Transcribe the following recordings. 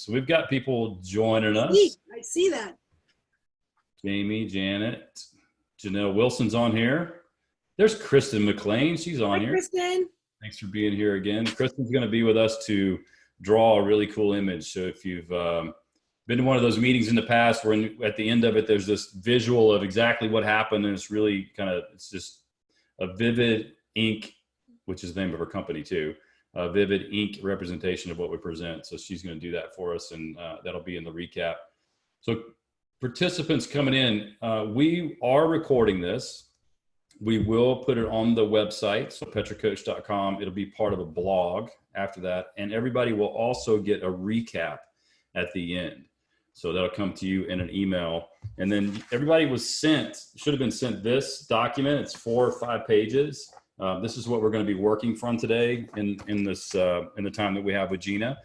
So we've got people joining us. I see that. Jamie, Janet, Janelle Wilson's on here. There's Kristen McLean. She's on here. Kristen. Thanks for being here again. Kristen's going to be with us to draw a really cool image. So if you've been to one of those meetings in the past where at the end of it, there's this visual of exactly what happened. And it's really it's just a vivid ink, which is the name of her company too. A vivid ink representation of what we present. So she's going to do that for us, and that'll be in the recap. So participants coming in, we are recording this. We will put it on the website, so petracoach.com. It'll be part of a blog after that, and everybody will also get a recap at the end. So that'll come to you in an email. And then everybody should have been sent this document. It's 4 or 5 pages. This is what we're going to be working from today in the time that we have with Gina.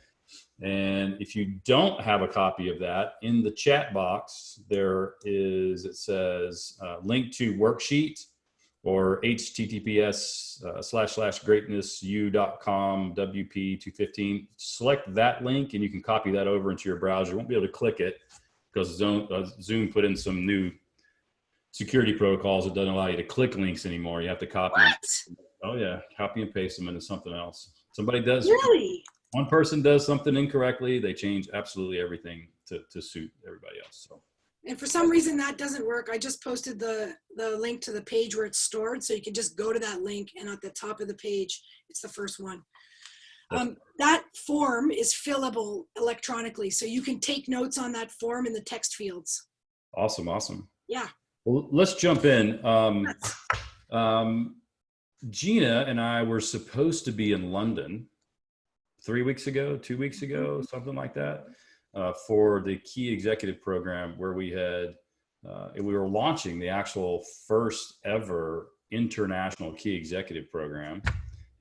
And if you don't have a copy of that, in the chat box, it says link to worksheet or https://greatnessu.com WP215. Select that link and you can copy that over into your browser. You won't be able to click it because Zoom put in some new security protocols that doesn't allow you to click links anymore. You have to copy. What? Oh yeah, copy and paste them into something else. Somebody does. Really? One person does something incorrectly, they change absolutely everything to suit everybody else. So. And for some reason that doesn't work. I just posted the link to the page where it's stored, so you can just go to that link, and at the top of the page, it's the first one. That form is fillable electronically, so you can take notes on that form in the text fields. Awesome, awesome. Yeah. Well, let's jump in. Gina and I were supposed to be in London 3 weeks ago, 2 weeks ago, something like that, for the Key Executive Program, where we were launching the actual first ever international Key Executive Program.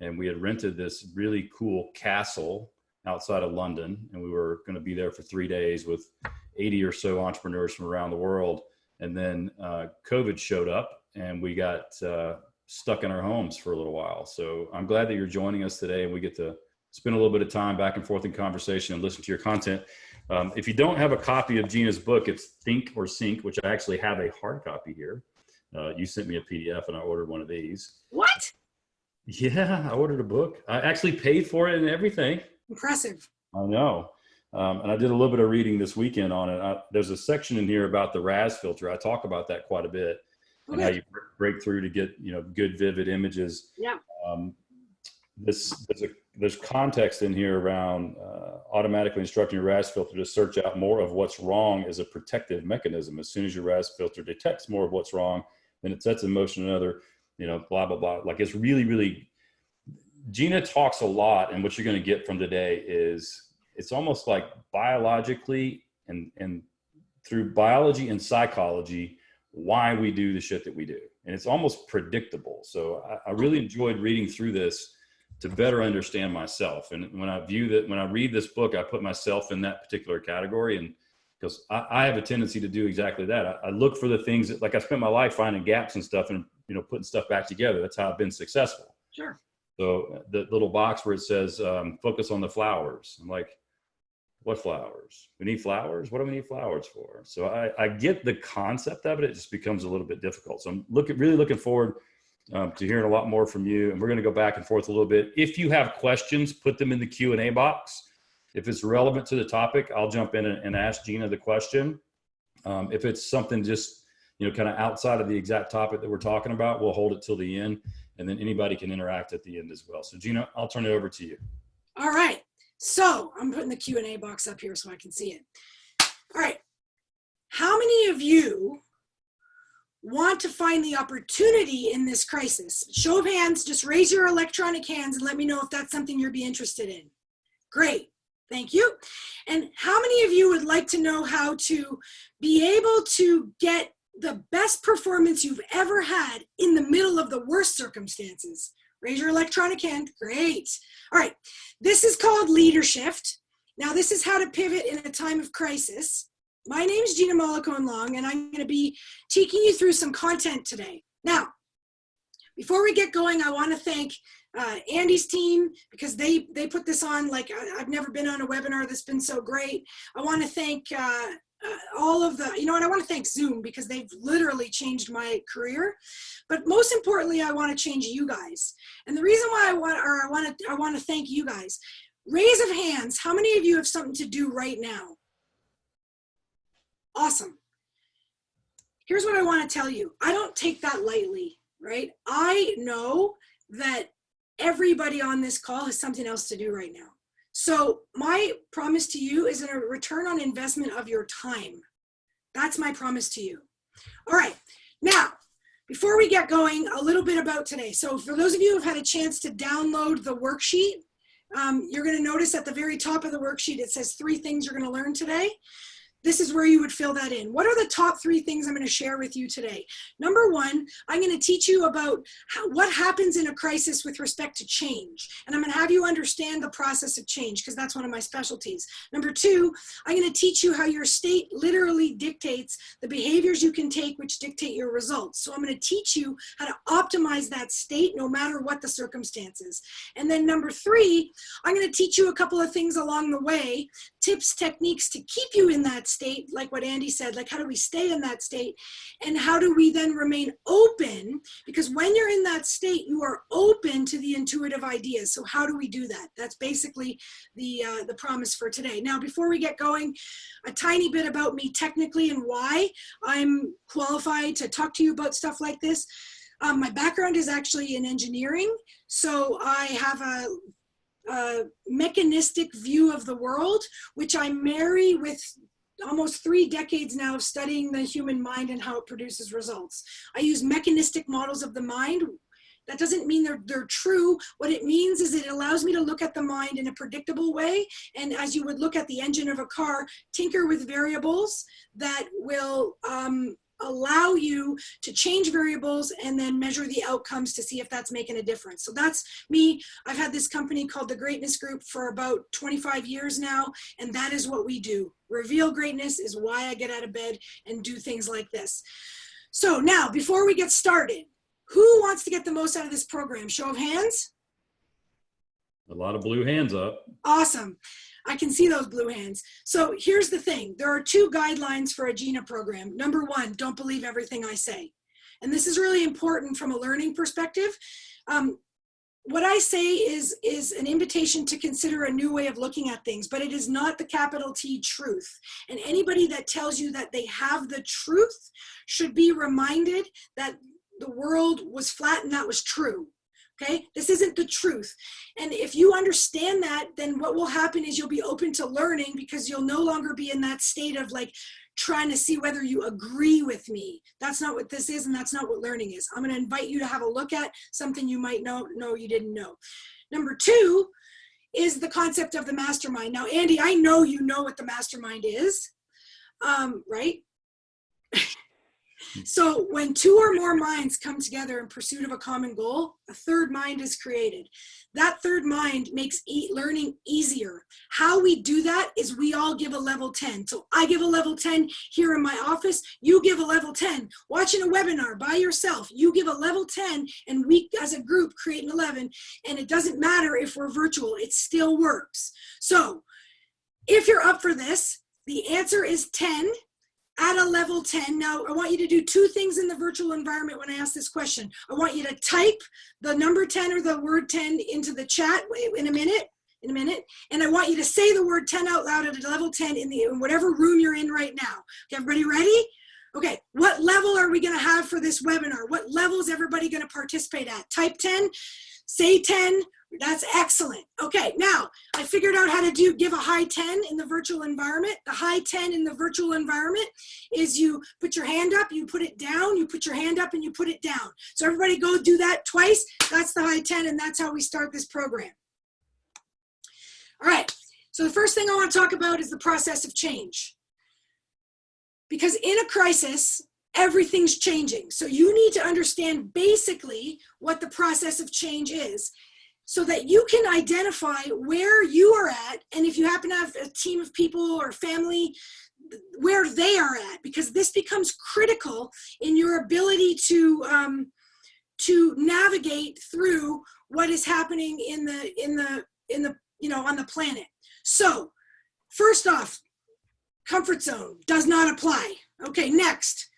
And we had rented this really cool castle outside of London, and we were going to be there for 3 days with 80 or so entrepreneurs from around the world. And then COVID showed up, and we got stuck in our homes for a little while. So I'm glad that you're joining us today, and we get to spend a little bit of time back and forth in conversation and listen to your content. If you don't have a copy of Gina's book, it's Think or Sink, which I actually have a hard copy here. You sent me a PDF and I ordered one of these. What? Yeah, I ordered a book. I actually paid for it and everything. Impressive. I know. And I did a little bit of reading this weekend on it. There's a section in here about the RAS filter. I talk about that quite a bit, and how you break through to get, good, vivid images. Yeah. There's context in here around automatically instructing your RAS filter to search out more of what's wrong as a protective mechanism. As soon as your RAS filter detects more of what's wrong, then it sets in motion another, blah, blah, blah. Like, it's really, really, Gina talks a lot, and what you're going to get from today is it's almost like biologically and through biology and psychology, why we do the shit that we do. And it's almost predictable. So I really enjoyed reading through this to better understand myself. And when I read this book, I put myself in that particular category. And because I have a tendency to do exactly that. I look for the things that, like, I spent my life finding gaps and stuff and, putting stuff back together. That's how I've been successful. Sure. So the little box where it says, focus on the flowers. I'm like, what flowers? We need flowers? What do we need flowers for? So I get the concept of it. It just becomes a little bit difficult. So I'm really looking forward to hearing a lot more from you. And we're going to go back and forth a little bit. If you have questions, put them in the Q&A box. If it's relevant to the topic, I'll jump in and ask Gina the question. If it's something just, kind of outside of the exact topic that we're talking about, we'll hold it till the end. And then anybody can interact at the end as well. So Gina, I'll turn it over to you. All right. So I'm putting the Q&A box up here so I can see it. All right. How many of you want to find the opportunity in this crisis? Show of hands, just raise your electronic hands and let me know if that's something you'd be interested in. Great. Thank you. And how many of you would like to know how to be able to get the best performance you've ever had in the middle of the worst circumstances? Raise your electronic hand. Great. All right. This is called LeaderSHIFT. Now, this is how to pivot in a time of crisis. My name is Gina Mollicone-Long, and I'm going to be taking you through some content today. Now, before we get going, I want to thank Andy's team, because they put this on. Like, I've never been on a webinar that's been so great. I want to thank all of the, you know what, I want to thank Zoom, because they've literally changed my career. But most importantly, I want to change you guys. And the reason why I want to thank you guys. Raise of hands, how many of you have something to do right now? Awesome. Here's what I want to tell you. I don't take that lightly, right? I know that everybody on this call has something else to do right now. So my promise to you is a return on investment of your time. That's my promise to you. All right. Now, before we get going, a little bit about today. So for those of you who have had a chance to download the worksheet, you're going to notice at the very top of the worksheet, it says 3 things you're going to learn today. This is where you would fill that in. What are the top 3 things I'm going to share with you today? Number 1, I'm going to teach you about what happens in a crisis with respect to change. And I'm going to have you understand the process of change, because that's one of my specialties. Number 2, I'm going to teach you how your state literally dictates the behaviors you can take, which dictate your results. So I'm going to teach you how to optimize that state no matter what the circumstances. And then number 3, I'm going to teach you a couple of things along the way, tips, techniques to keep you in that state, like what Andy said, like how do we stay in that state, and how do we then remain open, because when you're in that state, you are open to the intuitive ideas. So how do we do that? That's basically the promise for today. Now, before we get going, a tiny bit about me technically and why I'm qualified to talk to you about stuff like this. My background is actually in engineering, so I have a mechanistic view of the world, which I marry with almost 3 decades now of studying the human mind and how it produces results. I use mechanistic models of the mind. That doesn't mean they're true. What it means is it allows me to look at the mind in a predictable way. And as you would look at the engine of a car, tinker with variables that will allow you to change variables and then measure the outcomes to see if that's making a difference. So that's me. I've had this company called the Greatness Group for about 25 years now, and that is what we do. Reveal greatness is why I get out of bed and do things like this. So now, before we get started, who wants to get the most out of this program? Show of hands. A lot of blue hands up. Awesome. I can see those blue hands. So here's the thing. There are 2 guidelines for a Gina program. Number 1, don't believe everything I say. And this is really important from a learning perspective. What I say is an invitation to consider a new way of looking at things, but it is not the capital T truth. And anybody that tells you that they have the truth should be reminded that the world was flat and that was true. Okay, this isn't the truth. And if you understand that, then what will happen is you'll be open to learning, because you'll no longer be in that state of like trying to see whether you agree with me. That's not what this is, and that's not what learning is. I'm going to invite you to have a look at something you might know you didn't know. Number 2 is the concept of the mastermind. Now, Andy, I know you know what the mastermind is, right? So when 2 or more minds come together in pursuit of a common goal, a 3rd mind is created. That 3rd mind makes learning easier. How we do that is we all give a level 10. So I give a level 10 here in my office. You give a level 10. Watching a webinar by yourself, you give a level 10, and we as a group create an 11. And it doesn't matter if we're virtual, it still works. So if you're up for this, the answer is 10. At a level 10. Now, I want you to do 2 things in the virtual environment when I ask this question. I want you to type the number 10 or the word 10 into the chat in a minute. And I want you to say the word 10 out loud at a level 10 in whatever room you're in right now. Okay, everybody ready? Okay, what level are we going to have for this webinar? What level is everybody going to participate at? Type 10, say 10. That's excellent. Okay, now I figured out how to give a high 10 in the virtual environment. The high 10 in the virtual environment is you put your hand up, you put it down, you put your hand up, and you put it down. So everybody go do that twice. That's the high 10, and that's how we start this program. All right, so the first thing I want to talk about is the process of change. Because in a crisis, everything's changing. So you need to understand basically what the process of change is, so that you can identify where you are at, and if you happen to have a team of people or family, where they are at, because this becomes critical in your ability to to navigate through what is happening in the on the planet. So first off, comfort zone does not apply. Okay, next,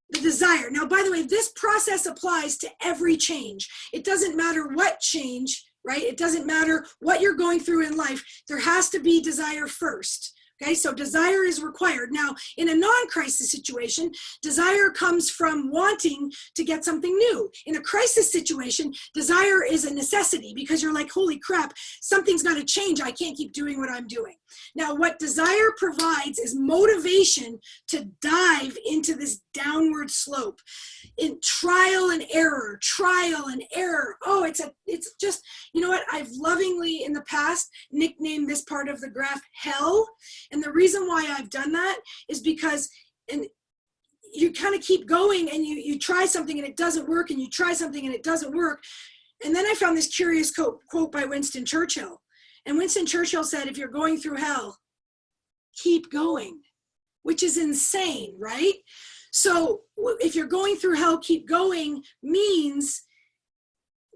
the desire. Now, by the way, this process applies to every change. It doesn't matter what change, right? It doesn't matter what you're going through in life. There has to be desire first. Okay, so desire is required. Now, in a non-crisis situation, desire comes from wanting to get something new. In a crisis situation, desire is a necessity because you're like, holy crap, something's got to change. I can't keep doing what I'm doing. Now, what desire provides is motivation to dive into this downward slope in trial and error, trial and error. Oh, it's just, you know what? I've lovingly in the past nicknamed this part of the graph hell. And the reason why I've done that is because you kind of keep going and you try something and it doesn't work, and you try something and it doesn't work. And then I found this curious quote by Winston Churchill. And Winston Churchill said, if you're going through hell, keep going, which is insane, right? So if you're going through hell, keep going means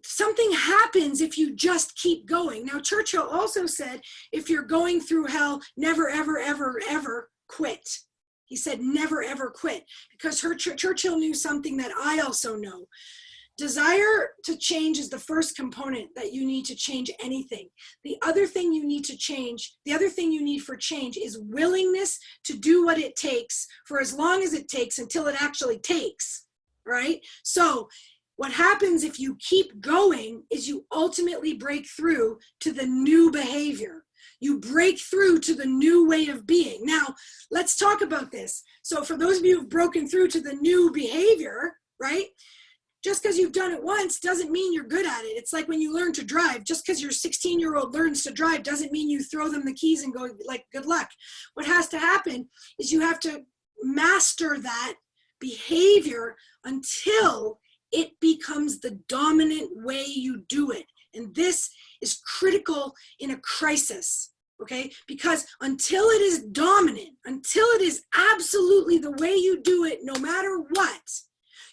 something happens if you just keep going. Now, Churchill also said, if you're going through hell, never, ever, ever, ever quit. He said, never, ever quit, because Churchill knew something that I also know. Desire to change is the first component that you need to change anything. The other thing you need to change, the other thing you need for change is willingness to do what it takes for as long as it takes until it actually takes, right? So what happens if you keep going is you ultimately break through to the new behavior. You break through to the new way of being. Now, let's talk about this. So for those of you who've broken through to the new behavior, right? Just because you've done it once doesn't mean you're good at it. It's like when you learn to drive. Just because your 16-year-old learns to drive doesn't mean you throw them the keys and go like, good luck. What has to happen is you have to master that behavior until it becomes the dominant way you do it. And this is critical in a crisis, okay? Because until it is dominant, until it is absolutely the way you do it, no matter what,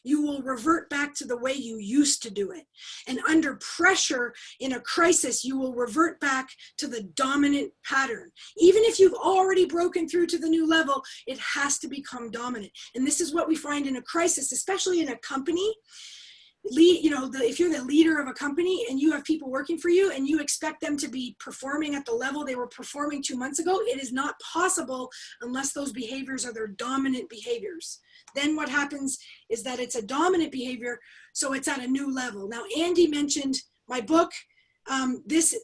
you will revert back to the way you used to do it. And under pressure in a crisis, you will revert back to the dominant pattern. Even if you've already broken through to the new level, it has to become dominant. And this is what we find in a crisis, especially in a company. If you're the leader of a company and you have people working for you and you expect them to be performing at the level they were performing 2 months ago, it is not possible unless those behaviors are their dominant behaviors. Then what happens is that it's a dominant behavior, so it's at a new level. Now, Andy mentioned my book. This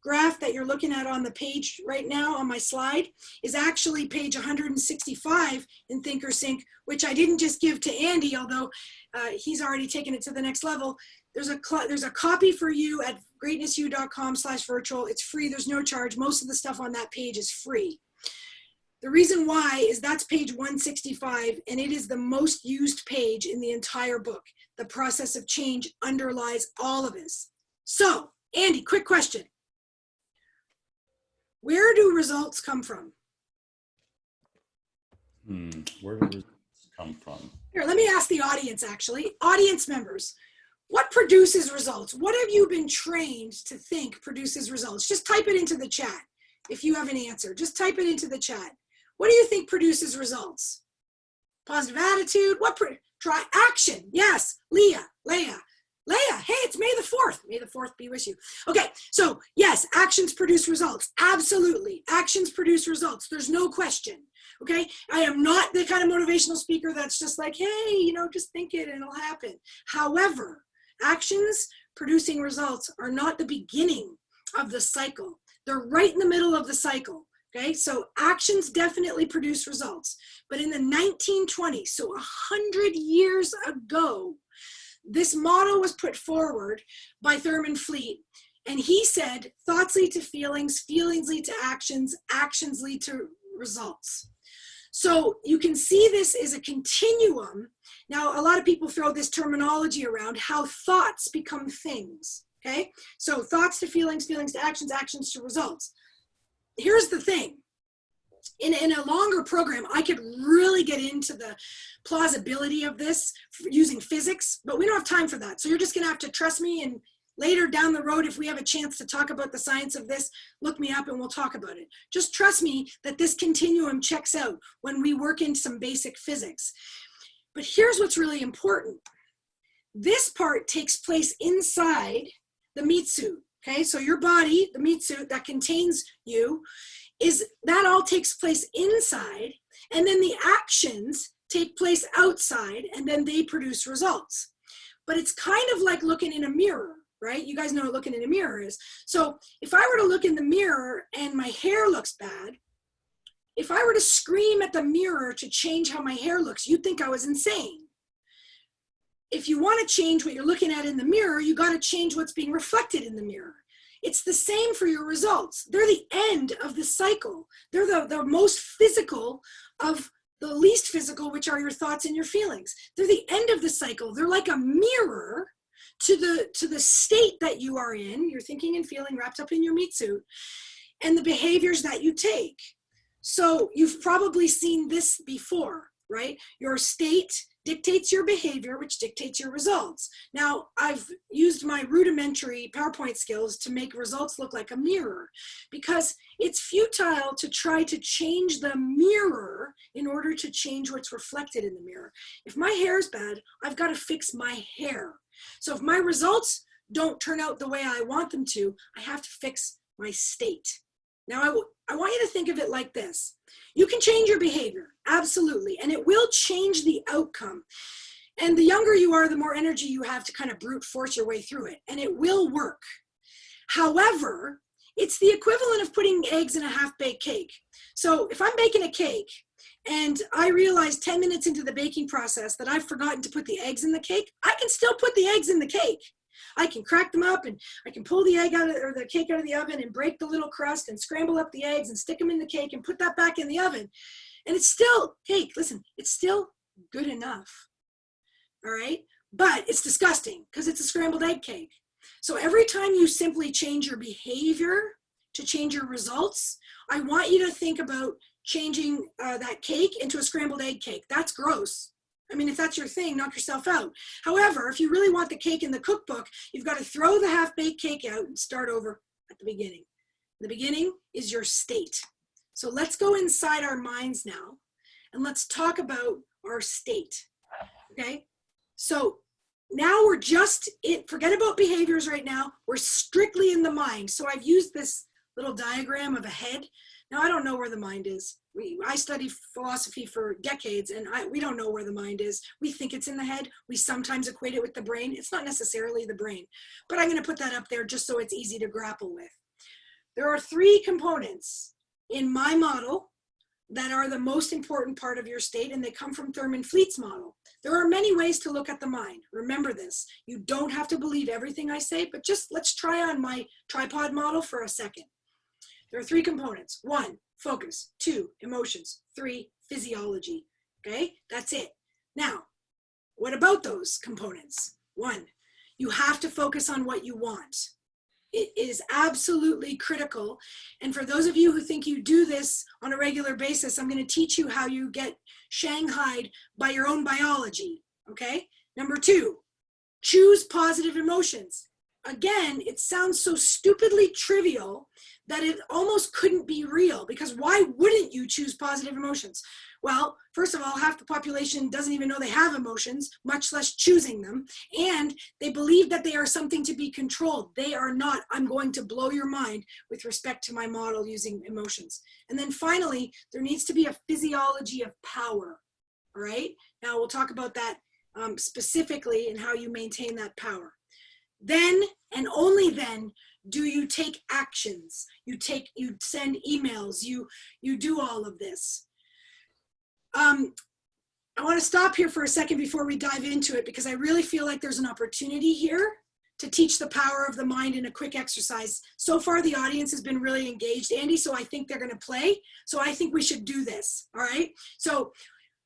graph that you're looking at on the page right now on my slide is actually page 165 in ThinkerSync, which I didn't just give to Andy, although he's already taken it to the next level. There's a copy for you at greatnessu.com/virtual. It's free, there's no charge. Most of the stuff on that page is free. The reason why is that's page 165, and it is the most used page in the entire book. The process of change underlies all of this. So, Andy, quick question. Where do results come from? Where do results come from? Here, let me ask the audience, actually. Audience members, what produces results? What have you been trained to think produces results? Just type it into the chat. If you have an answer, just type it into the chat. What do you think produces results? Positive attitude? Try action. Yes, Leah, hey, it's May the 4th. May the 4th be with you. Okay, so yes, actions produce results. Absolutely, actions produce results. There's no question. Okay, I am not the kind of motivational speaker that's just like, hey, just think it and it'll happen. However, actions producing results are not the beginning of the cycle. They're right in the middle of the cycle. Okay, so actions definitely produce results. But in the 1920s, so 100 years ago, this model was put forward by Thurman Fleet. And he said, thoughts lead to feelings, feelings lead to actions, actions lead to results. So you can see this as a continuum. Now, a lot of people throw this terminology around, how thoughts become things. Okay, so thoughts to feelings, feelings to actions, actions to results. Here's the thing. in a longer program, I could really get into the plausibility of this using physics, but we don't have time for that. So you're just gonna have to trust me, and later down the road, if we have a chance to talk about the science of this, look me up and we'll talk about it. Just trust me that this continuum checks out when we work in some basic physics. But here's what's really important. This part takes place inside the meat suit, okay? So your body, the meat suit that contains you, that all takes place inside, and then the actions take place outside, and then they produce results. But it's kind of like looking in a mirror, right? You guys know what looking in a mirror is. So if I were to look in the mirror and my hair looks bad, if I were to scream at the mirror to change how my hair looks, you'd think I was insane. If you want to change what you're looking at in the mirror, you got to change what's being reflected in the mirror. It's the same for your results. They're the end of the cycle. They're the most physical of the least physical, which are your thoughts and your feelings. They're the end of the cycle. They're like a mirror to the state that you are in, your thinking and feeling wrapped up in your meat suit, and the behaviors that you take. So you've probably seen this before, right? Your state dictates your behavior, which dictates your results. Now, I've used my rudimentary PowerPoint skills to make results look like a mirror, because it's futile to try to change the mirror in order to change what's reflected in the mirror. If my hair is bad, I've got to fix my hair. So if my results don't turn out the way I want them to, I have to fix my state. Now, I want you to think of it like this. You can change your behavior, absolutely, and it will change the outcome. And the younger you are, the more energy you have to kind of brute force your way through it, and it will work. However, it's the equivalent of putting eggs in a half-baked cake. So if I'm baking a cake and I realize 10 minutes into the baking process that I've forgotten to put the eggs in the cake, I can still put the eggs in the cake. I can crack them up, and I can pull the egg out of, or the cake out of the oven, and break the little crust and scramble up the eggs and stick them in the cake and put that back in the oven. And it's still cake. Listen, it's still good enough. All right. But it's disgusting because it's a scrambled egg cake. So every time you simply change your behavior to change your results, I want you to think about changing that cake into a scrambled egg cake. That's gross. I mean, if that's your thing, knock yourself out. However, if you really want the cake in the cookbook, you've got to throw the half-baked cake out and start over at the beginning. The beginning is your state. So let's go inside our minds now, and let's talk about our state, okay? So now we're just forget about behaviors right now. We're strictly in the mind. So I've used this little diagram of a head. Now, I don't know where the mind is. I studied philosophy for decades, and we don't know where the mind is. We think it's in the head. We sometimes equate it with the brain. It's not necessarily the brain, but I'm going to put that up there just so it's easy to grapple with. There are 3 components in my model that are the most important part of your state, and they come from Thurman Fleet's model. There are many ways to look at the mind. Remember this. You don't have to believe everything I say, but just let's try on my tripod model for a second. There are 3 components. 1, focus. 2, emotions. 3, physiology. Okay, that's it. Now, what about those components? 1, you have to focus on what you want. It is absolutely critical. And for those of you who think you do this on a regular basis, I'm going to teach you how you get shanghaied by your own biology. Okay, number 2, choose positive emotions. Again, it sounds so stupidly trivial that it almost couldn't be real, because why wouldn't you choose positive emotions? Well, first of all, half the population doesn't even know they have emotions, much less choosing them. And they believe that they are something to be controlled. They are not. I'm going to blow your mind with respect to my model using emotions. And then finally, there needs to be a physiology of power. All right. Now we'll talk about that specifically and how you maintain that power. Then, and only then, do you take actions. You send emails, you do all of this. I want to stop here for a second before we dive into it, because I really feel like there's an opportunity here to teach the power of the mind in a quick exercise. So far, the audience has been really engaged, Andy, so I think they're going to play. So I think we should do this, all right? So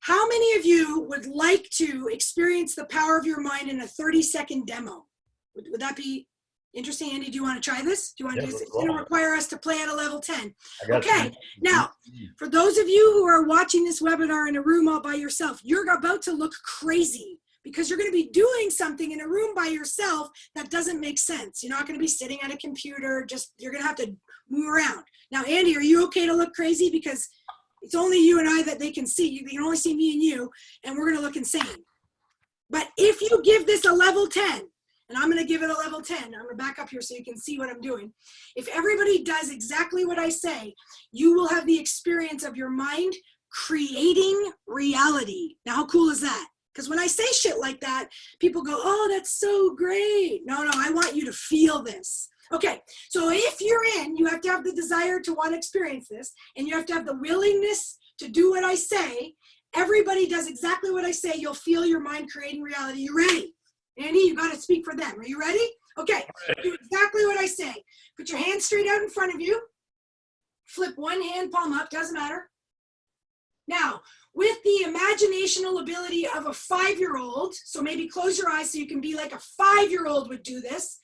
how many of you would like to experience the power of your mind in a 30-second demo? Would that be Interesting. Andy, do you want to try this? Do you want to Yeah, do this? let's It's going to go. require us to play at a level 10. I got Okay. you. Now, for those of you who are watching this webinar in a room all by yourself, you're about to look crazy because you're going to be doing something in a room by yourself that doesn't make sense. You're not going to be sitting at a computer. You're going to have to move around. Now, Andy, are you okay to look crazy? Because it's only you and I that they can see. They can only see me and you, and we're going to look insane. But if you give this a level 10, and I'm going to give it a level 10. I'm going to back up here so you can see what I'm doing. If everybody does exactly what I say, you will have the experience of your mind creating reality. Now, how cool is that? Because when I say shit like that, people go, oh, that's so great. No, I want you to feel this. Okay, so if you're in, you have to have the desire to want to experience this, and you have to have the willingness to do what I say. Everybody does exactly what I say. You'll feel your mind creating reality. You ready? Andy, you got to speak for them. Are you ready? Okay, do exactly what I say. Put your hand straight out in front of you. Flip one hand palm up, doesn't matter. Now, with the imaginational ability of a 5-year-old, so maybe close your eyes so you can be like a 5-year-old would do this.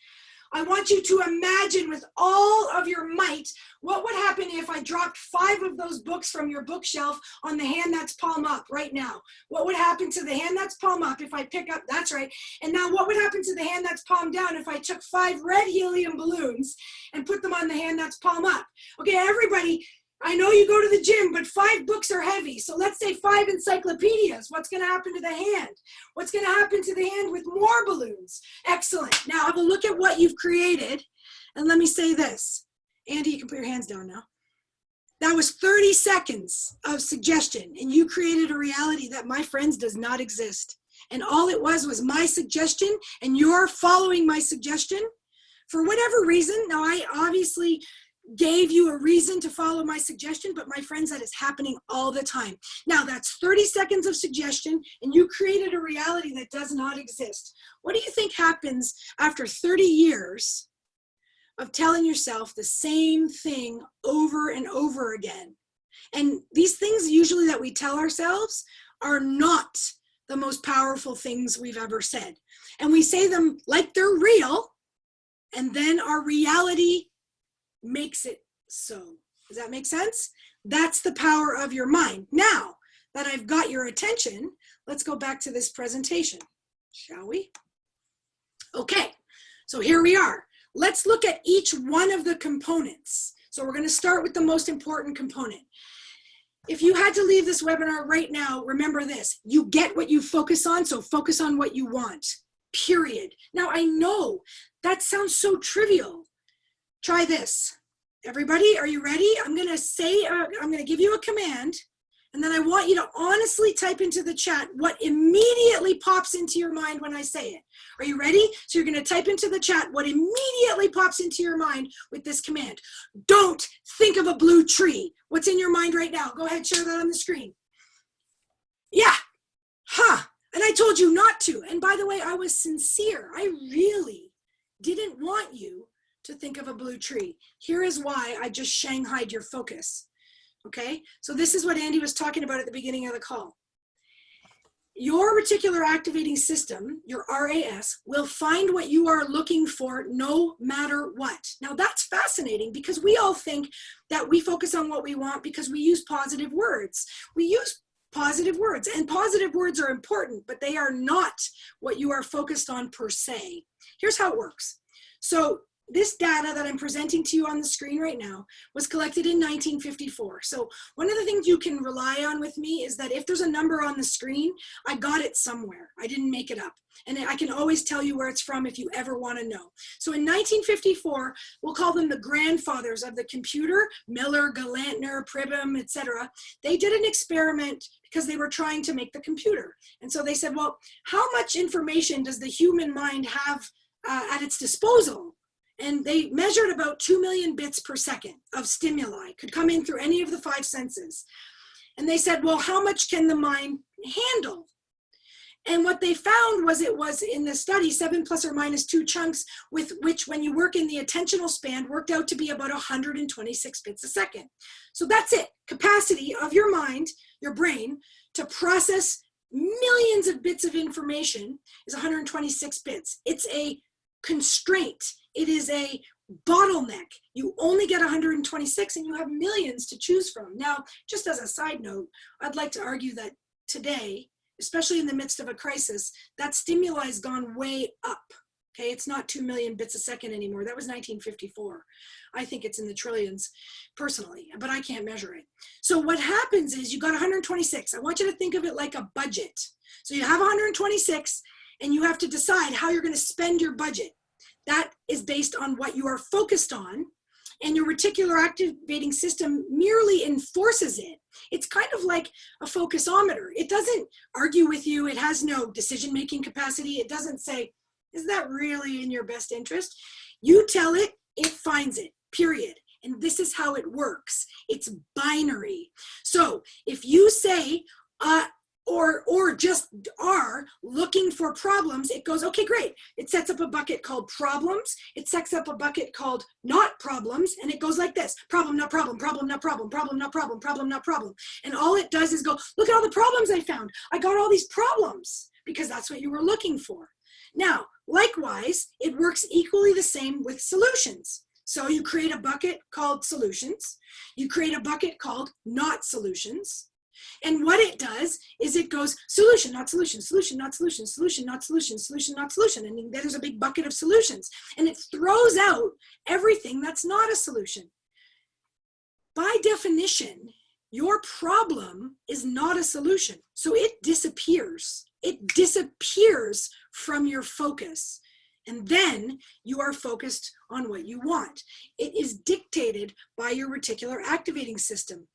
I want you to imagine with all of your might, what would happen if I dropped 5 of those books from your bookshelf on the hand that's palm up right now? What would happen to the hand that's palm up if I pick up, that's right. And now what would happen to the hand that's palm down if I took 5 red helium balloons and put them on the hand that's palm up? Okay, everybody, I know you go to the gym, but 5 books are heavy. So let's say 5 encyclopedias. What's going to happen to the hand? What's going to happen to the hand with more balloons? Excellent. Now have a look at what you've created. And let me say this. Andy, you can put your hands down now. That was 30 seconds of suggestion. And you created a reality that, my friends, does not exist. And all it was my suggestion. And you're following my suggestion for whatever reason. Now, I obviously gave you a reason to follow my suggestion, but my friends, that is happening all the time. Now that's 30 seconds of suggestion, and you created a reality that does not exist. What do you think happens after 30 years of telling yourself the same thing over and over again? And these things usually that we tell ourselves are not the most powerful things we've ever said. And we say them like they're real, and then our reality makes it so. Does that make sense? That's the power of your mind. Now that I've got your attention, let's go back to this presentation, shall we? Okay, so here we are. Let's look at each one of the components. So we're going to start with the most important component. If you had to leave this webinar right now, remember this: you get what you focus on, so focus on what you want, period. Now I know that sounds so trivial. Try this. Everybody, are you ready? I'm going to give you a command, and then I want you to honestly type into the chat what immediately pops into your mind when I say it. Are you ready? So you're going to type into the chat what immediately pops into your mind with this command. Don't think of a blue tree. What's in your mind right now? Go ahead, share that on the screen. Yeah. And I told you not to. And by the way, I was sincere. I really didn't want you to think of a blue tree. Here is why I just shanghaied your focus. Okay, so this is what Andy was talking about at the beginning of the call. Your reticular activating system, your RAS, will find what you are looking for no matter what. Now that's fascinating because we all think that we focus on what we want because we use positive words. We use positive words, and positive words are important, but they are not what you are focused on per se. Here's how it works. So this data that I'm presenting to you on the screen right now was collected in 1954. So one of the things you can rely on with me is that if there's a number on the screen, I got it somewhere. I didn't make it up. And I can always tell you where it's from if you ever want to know. So in 1954, we'll call them the grandfathers of the computer, Miller, Galantner, Pribham, etc. They did an experiment because they were trying to make the computer. And so they said, well, how much information does the human mind have at its disposal? And they measured about 2 million bits per second of stimuli, could come in through any of the 5 senses. And they said, well, how much can the mind handle? And what they found was it was in the study 7 plus or minus 2 chunks with which when you work in the attentional span worked out to be about 126 bits a second. So that's it. Capacity of your mind, your brain, to process millions of bits of information is 126 bits. It's a constraint. It is a bottleneck. You only get 126 and you have millions to choose from. Now, just as a side note, I'd like to argue that today, especially in the midst of a crisis, that stimuli has gone way up. Okay, it's not 2 million bits a second anymore. That was 1954. I think it's in the trillions personally, but I can't measure it. So what happens is you got 126. I want you to think of it like a budget. So you have 126 and you have to decide how you're going to spend your budget. That is based on what you are focused on, and your reticular activating system merely enforces it. It's kind of like a focusometer. It doesn't argue with you. It has no decision-making capacity. It doesn't say, is that really in your best interest? You tell it, it finds it, period. And this is how it works. It's binary. So if you say, or just are looking for problems, it goes, okay, great. It sets up a bucket called problems. It sets up a bucket called not problems. And it goes like this: problem, not problem, problem, not problem, problem, not problem, problem, not problem. And all it does is go, look at all the problems I found. I got all these problems because that's what you were looking for. Now, likewise, it works equally the same with solutions. So you create a bucket called solutions. You create a bucket called not solutions. And what it does is it goes solution, not solution, solution, not solution, solution, not solution, solution, not solution. And then there's a big bucket of solutions. And it throws out everything that's not a solution. By definition, your problem is not a solution. So it disappears. It disappears from your focus. And then you are focused on what you want. It is dictated by your reticular activating system.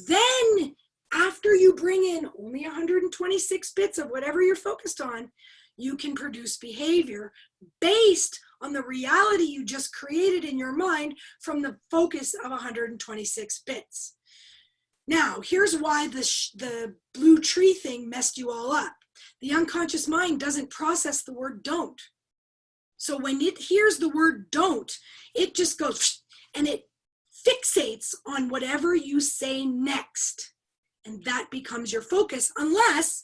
Then, after you bring in only 126 bits of whatever you're focused on, you can produce behavior based on the reality you just created in your mind from the focus of 126 bits. Now, here's why the blue tree thing messed you all up. The unconscious mind doesn't process the word don't. So when it hears the word don't, it just goes and it fixates on whatever you say next. And that becomes your focus unless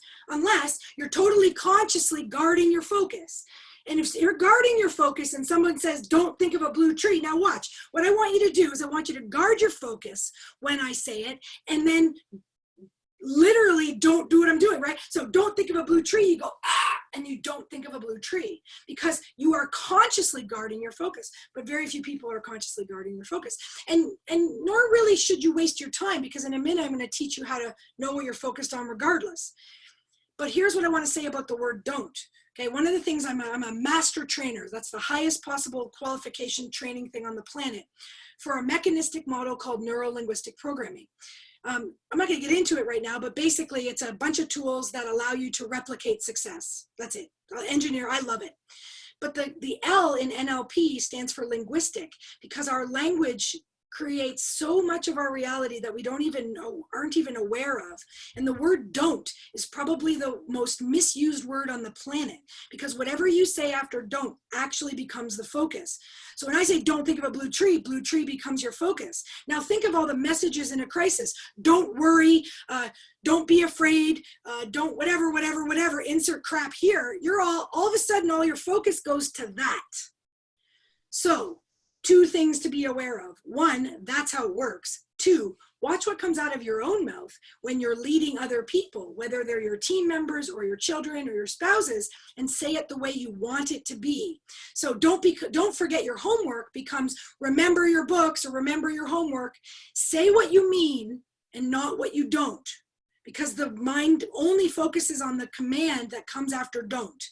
you're totally consciously guarding your focus. And if you're guarding your focus and someone says, don't think of a blue tree, now watch. What I want you to do is I want you to guard your focus when I say it, and then literally don't do what I'm doing, right? So don't think of a blue tree, you go, and you don't think of a blue tree because you are consciously guarding your focus. But very few people are consciously guarding their focus. And nor really should you waste your time, because in a minute I'm going to teach you how to know what you're focused on regardless. But here's what I want to say about the word don't. Okay, one of the things, I'm a master trainer. That's the highest possible qualification training thing on the planet for a mechanistic model called neuro-linguistic programming. I'm not going to get into it right now, but basically it's a bunch of tools that allow you to replicate success. That's it. Engineer, I love it. But the L in NLP stands for linguistic, because our language creates so much of our reality that we aren't even aware of. And the word don't is probably the most misused word on the planet, because whatever you say after don't actually becomes the focus. So when I say don't think of a blue tree becomes your focus. Now think of all the messages in a crisis. Don't worry, don't be afraid, don't whatever, insert crap here. You're all of a sudden all your focus goes to that. So 2 things to be aware of. 1, that's how it works. 2, watch what comes out of your own mouth when you're leading other people, whether they're your team members or your children or your spouses, and say it the way you want it to be. So don't forget your homework becomes remember your books or remember your homework. Say what you mean and not what you don't, because the mind only focuses on the command that comes after don't.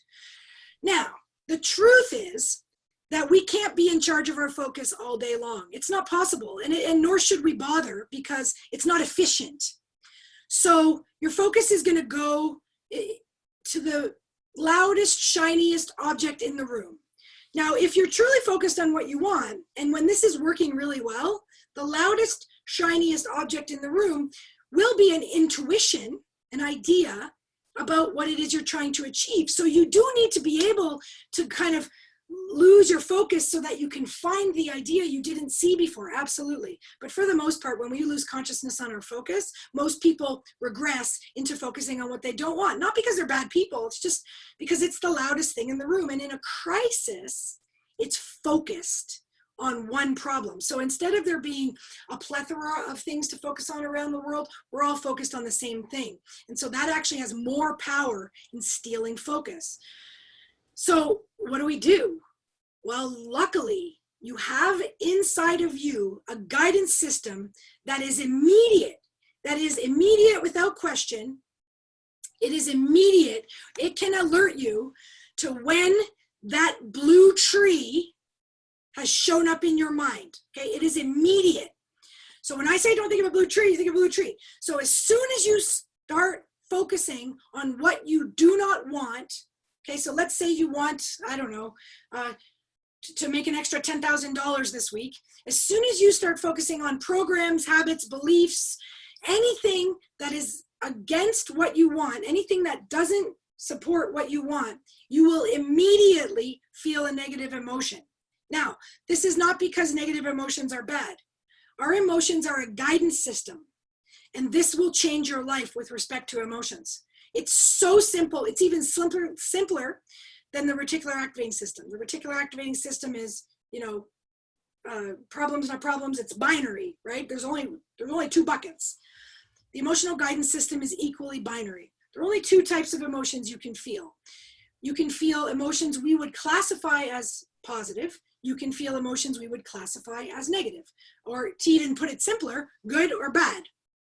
Now, the truth is that we can't be in charge of our focus all day long. It's not possible, and nor should we bother, because it's not efficient. So your focus is going to go to the loudest, shiniest object in the room. Now, if you're truly focused on what you want, and when this is working really well, the loudest, shiniest object in the room will be an intuition, an idea about what it is you're trying to achieve. So you do need to be able to kind of lose your focus so that you can find the idea you didn't see before. Absolutely. But for the most part, when we lose consciousness on our focus, most people regress into focusing on what they don't want. Not because they're bad people. It's just because it's the loudest thing in the room. And in a crisis, It's focused on one problem. So instead of there being a plethora of things to focus on around the world, we're all focused on the same thing. And so that actually has more power in stealing focus. So what do? Well, luckily, you have inside of you a guidance system that is immediate without question. It is immediate. It can alert you to when that blue tree has shown up in your mind. Okay, it is immediate. So when I say don't think of a blue tree, you think of a blue tree. So as soon as you start focusing on what you do not want, okay, so let's say you want, I don't know, to make an extra $10,000 this week. As soon as you start focusing on programs, habits, beliefs, anything that is against what you want, anything that doesn't support what you want, you will immediately feel a negative emotion. Now, this is not because negative emotions are bad. Our emotions are a guidance system, and this will change your life with respect to emotions. It's so simple. It's even simpler than the reticular activating system. The reticular activating system is, problems not problems. It's binary, right? There's only 2 buckets. The emotional guidance system is equally binary. There are only 2 types of emotions you can feel. You can feel emotions we would classify as positive. You can feel emotions we would classify as negative. Or to even put it simpler, good or bad.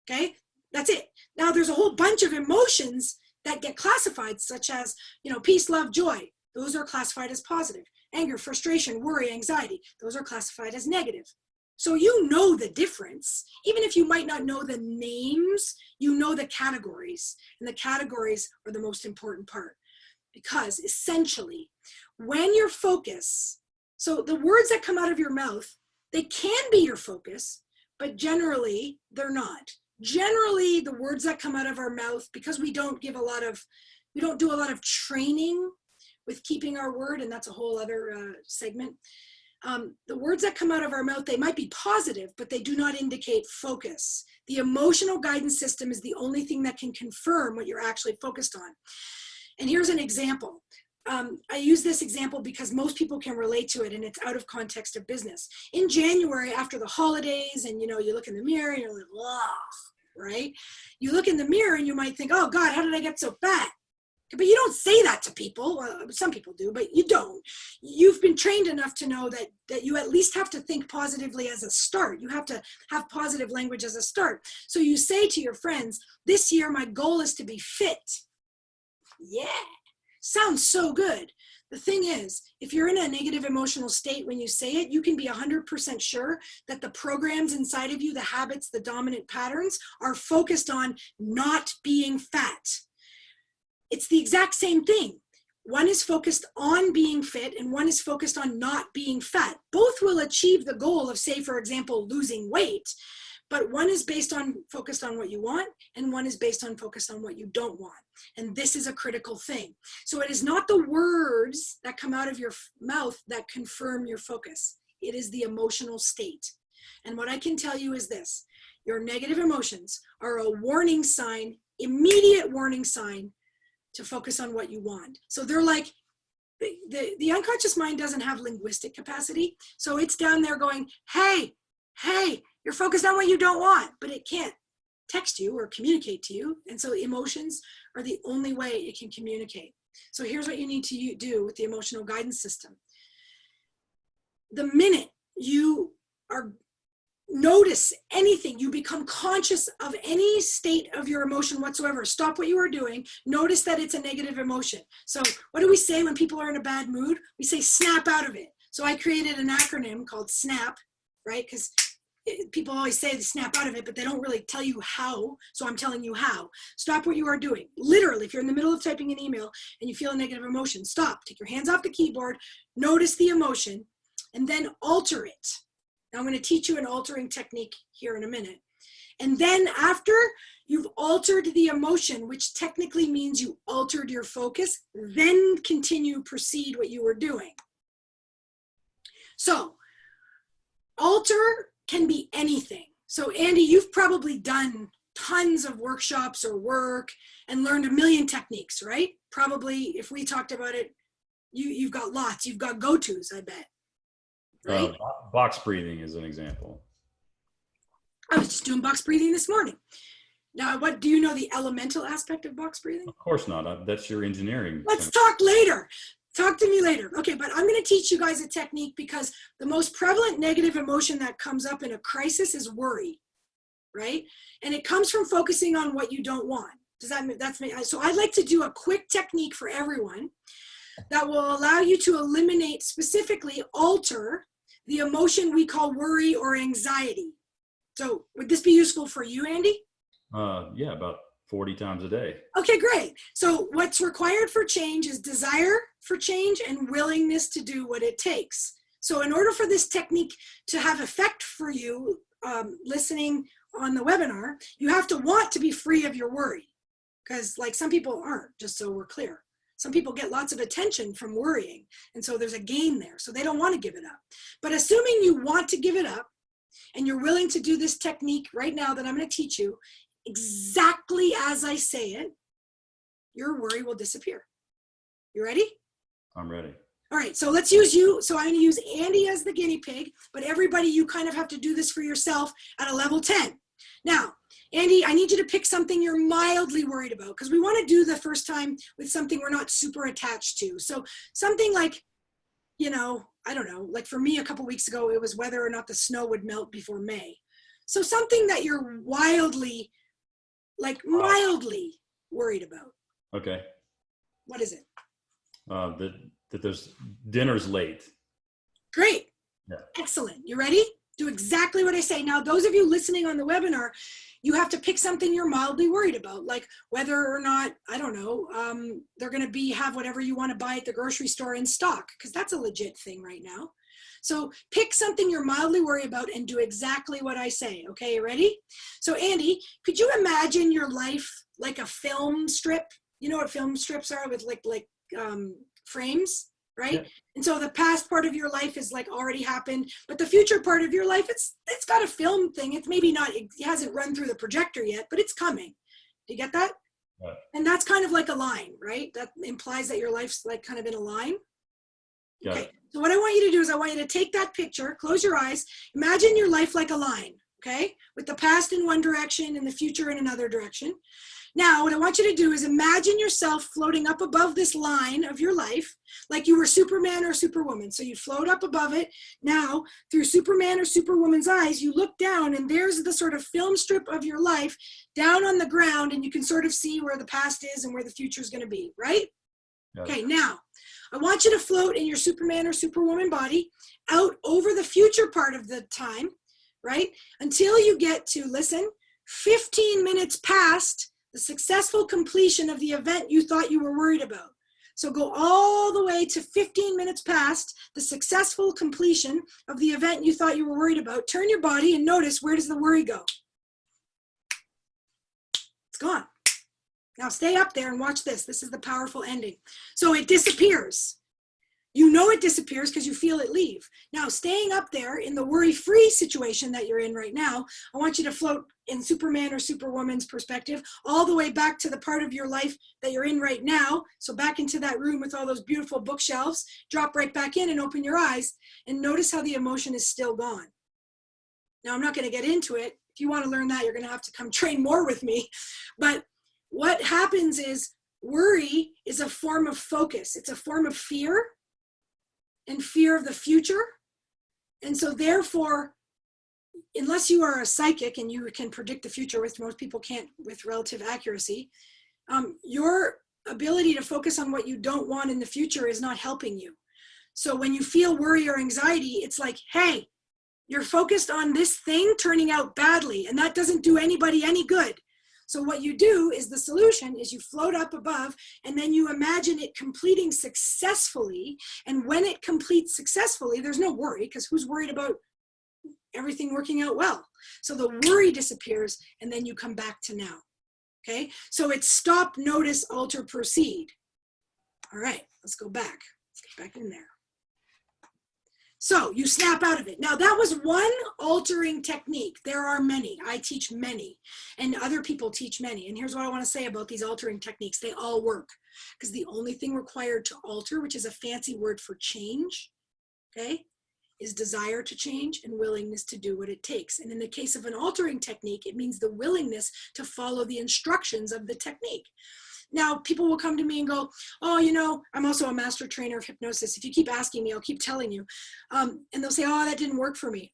Okay, that's it. Now there's a whole bunch of emotions that get classified, such as, peace, love, joy. Those are classified as positive. Anger, frustration, worry, anxiety. Those are classified as negative. So you know the difference. Even if you might not know the names, you know the categories. And the categories are the most important part. Because essentially, when your focus, so the words that come out of your mouth, they can be your focus, but generally they're not. Generally, the words that come out of our mouth, because we don't do a lot of training with keeping our word, and that's a whole other segment. The words that come out of our mouth, they might be positive, but they do not indicate focus. The emotional guidance system is the only thing that can confirm what you're actually focused on. And here's an example. I use this example because most people can relate to it, and it's out of context of business. In January, after the holidays, and you look in the mirror and you're like, ugh, right? You look in the mirror and you might think, oh God, how did I get so fat? But you don't say that to people. Well, some people do, but you don't. You've been trained enough to know that you at least have to think positively as a start. You have to have positive language as a start. So you say to your friends, this year my goal is to be fit. Yeah, sounds so good. The thing is, if you're in a negative emotional state when you say it, you can be 100% sure that the programs inside of you, the habits, the dominant patterns, are focused on not being fat. It's the exact same thing. One is focused on being fit and one is focused on not being fat. Both will achieve the goal of, say, for example, losing weight, but one is focused on what you want and one is focused on what you don't want. And this is a critical thing. So it is not the words that come out of your mouth that confirm your focus. It is the emotional state. And what I can tell you is this: your negative emotions are a warning sign, immediate warning sign, to focus on what you want. So they're like, the unconscious mind doesn't have linguistic capacity. So it's down there going, hey, you're focused on what you don't want, but it can't text you or communicate to you. And so emotions are the only way it can communicate. So here's what you need to do with the emotional guidance system. The minute you notice anything, you become conscious of any state of your emotion whatsoever, stop what you are doing, notice that it's a negative emotion. So what do we say when people are in a bad mood? We say snap out of it. So I created an acronym called SNAP, right? Because people always say they snap out of it, but they don't really tell you how. So I'm telling you how. Stop what you are doing. Literally, if you're in the middle of typing an email and you feel a negative emotion, stop, take your hands off the keyboard, notice the emotion, and then alter it. Now I'm going to teach you an altering technique here in a minute. And then after you've altered the emotion, which technically means you altered your focus, then proceed what you were doing. So alter can be anything. So Andy, you've probably done tons of workshops or work and learned a million techniques, right? Probably if we talked about it, you've got lots, you've got go-tos, I bet. right? Box breathing is an example. I was just doing box breathing this morning. Now, what do you know the elemental aspect of box breathing? Of course not. That's your engineering. Let's talk later. Talk to me later. Okay, but I'm going to teach you guys a technique because the most prevalent negative emotion that comes up in a crisis is worry, right? And it comes from focusing on what you don't want. Does that mean that's me? So I'd like to do a quick technique for everyone that will allow you to eliminate, specifically alter the emotion we call worry or anxiety. So would this be useful for you, Andy? Yeah, about 40 times a day. Okay, great. So what's required for change is desire for change and willingness to do what it takes. So in order for this technique to have effect for you listening on the webinar, you have to want to be free of your worry. Because like some people aren't, just so we're clear. Some people get lots of attention from worrying. And so there's a gain there. So they don't want to give it up. But assuming you want to give it up and you're willing to do this technique right now that I'm going to teach you, exactly as I say it, your worry will disappear. You ready? I'm ready. All right, so let's use you. So I'm going to use Andy as the guinea pig, but everybody, you kind of have to do this for yourself at a level 10. Now, Andy, I need you to pick something you're mildly worried about because we want to do the first time with something we're not super attached to. So something like, you know, I don't know, like for me a couple weeks ago, it was whether or not the snow would melt before May. So something that you're mildly worried about. Okay. What is it? That there's dinner's late. Great. Yeah. Excellent. You ready? Do exactly what I say. Now, those of you listening on the webinar, you have to pick something you're mildly worried about, like whether or not, I don't know, they're going to have whatever you want to buy at the grocery store in stock, because that's a legit thing right now. So pick something you're mildly worried about and do exactly what I say. Okay, you ready? So Andy, could you imagine your life like a film strip? You know what film strips are with like frames, right? Yeah. And so the past part of your life is like already happened, but the future part of your life, it's got a film thing. It's maybe not, it hasn't run through the projector yet, but it's coming. Do you get that? Yeah. And that's kind of like a line, right? That implies that your life's like kind of in a line. Yeah. Okay, so what I want you to do is I want you to take that picture, close your eyes, imagine your life like a line, okay? With the past in one direction and the future in another direction. Now, what I want you to do is imagine yourself floating up above this line of your life, like you were Superman or Superwoman. So you float up above it. Now, through Superman or Superwoman's eyes, you look down and there's the sort of film strip of your life down on the ground, and you can sort of see where the past is and where the future is going to be, right? Yes. Okay, now, I want you to float in your Superman or Superwoman body out over the future part of the time, right? Until you get to, listen, 15 minutes past the successful completion of the event you thought you were worried about. So go all the way to 15 minutes past the successful completion of the event you thought you were worried about. Turn your body and notice, where does the worry go? It's gone. Now stay up there and watch this. This is the powerful ending. So it disappears. You know it disappears because you feel it leave. Now, staying up there in the worry-free situation that you're in right now, I want you to float in Superman or Superwoman's perspective all the way back to the part of your life that you're in right now. So back into that room with all those beautiful bookshelves, drop right back in and open your eyes and notice how the emotion is still gone. Now, I'm not going to get into it. If you want to learn that, you're going to have to come train more with me. But what happens is worry is a form of focus. It's a form of fear. And fear of the future. And so therefore, unless you are a psychic and you can predict the future, which most people can't with relative accuracy, your ability to focus on what you don't want in the future is not helping you. So when you feel worry or anxiety, it's like, hey, you're focused on this thing turning out badly, and that doesn't do anybody any good. So what you do is the solution is you float up above and then you imagine it completing successfully. And when it completes successfully, there's no worry because who's worried about everything working out well? So the worry disappears and then you come back to now. Okay, so it's stop, notice, alter, proceed. All right, let's go back. Let's get back in there. So you snap out of it. Now that was one altering technique. There are many. I teach many and other people teach many. And here's what I want to say about these altering techniques. They all work because the only thing required to alter, which is a fancy word for change, okay, is desire to change and willingness to do what it takes. And in the case of an altering technique, it means the willingness to follow the instructions of the technique. Now, people will come to me and go, oh, you know, I'm also a master trainer of hypnosis. If you keep asking me, I'll keep telling you. And they'll say, oh, that didn't work for me.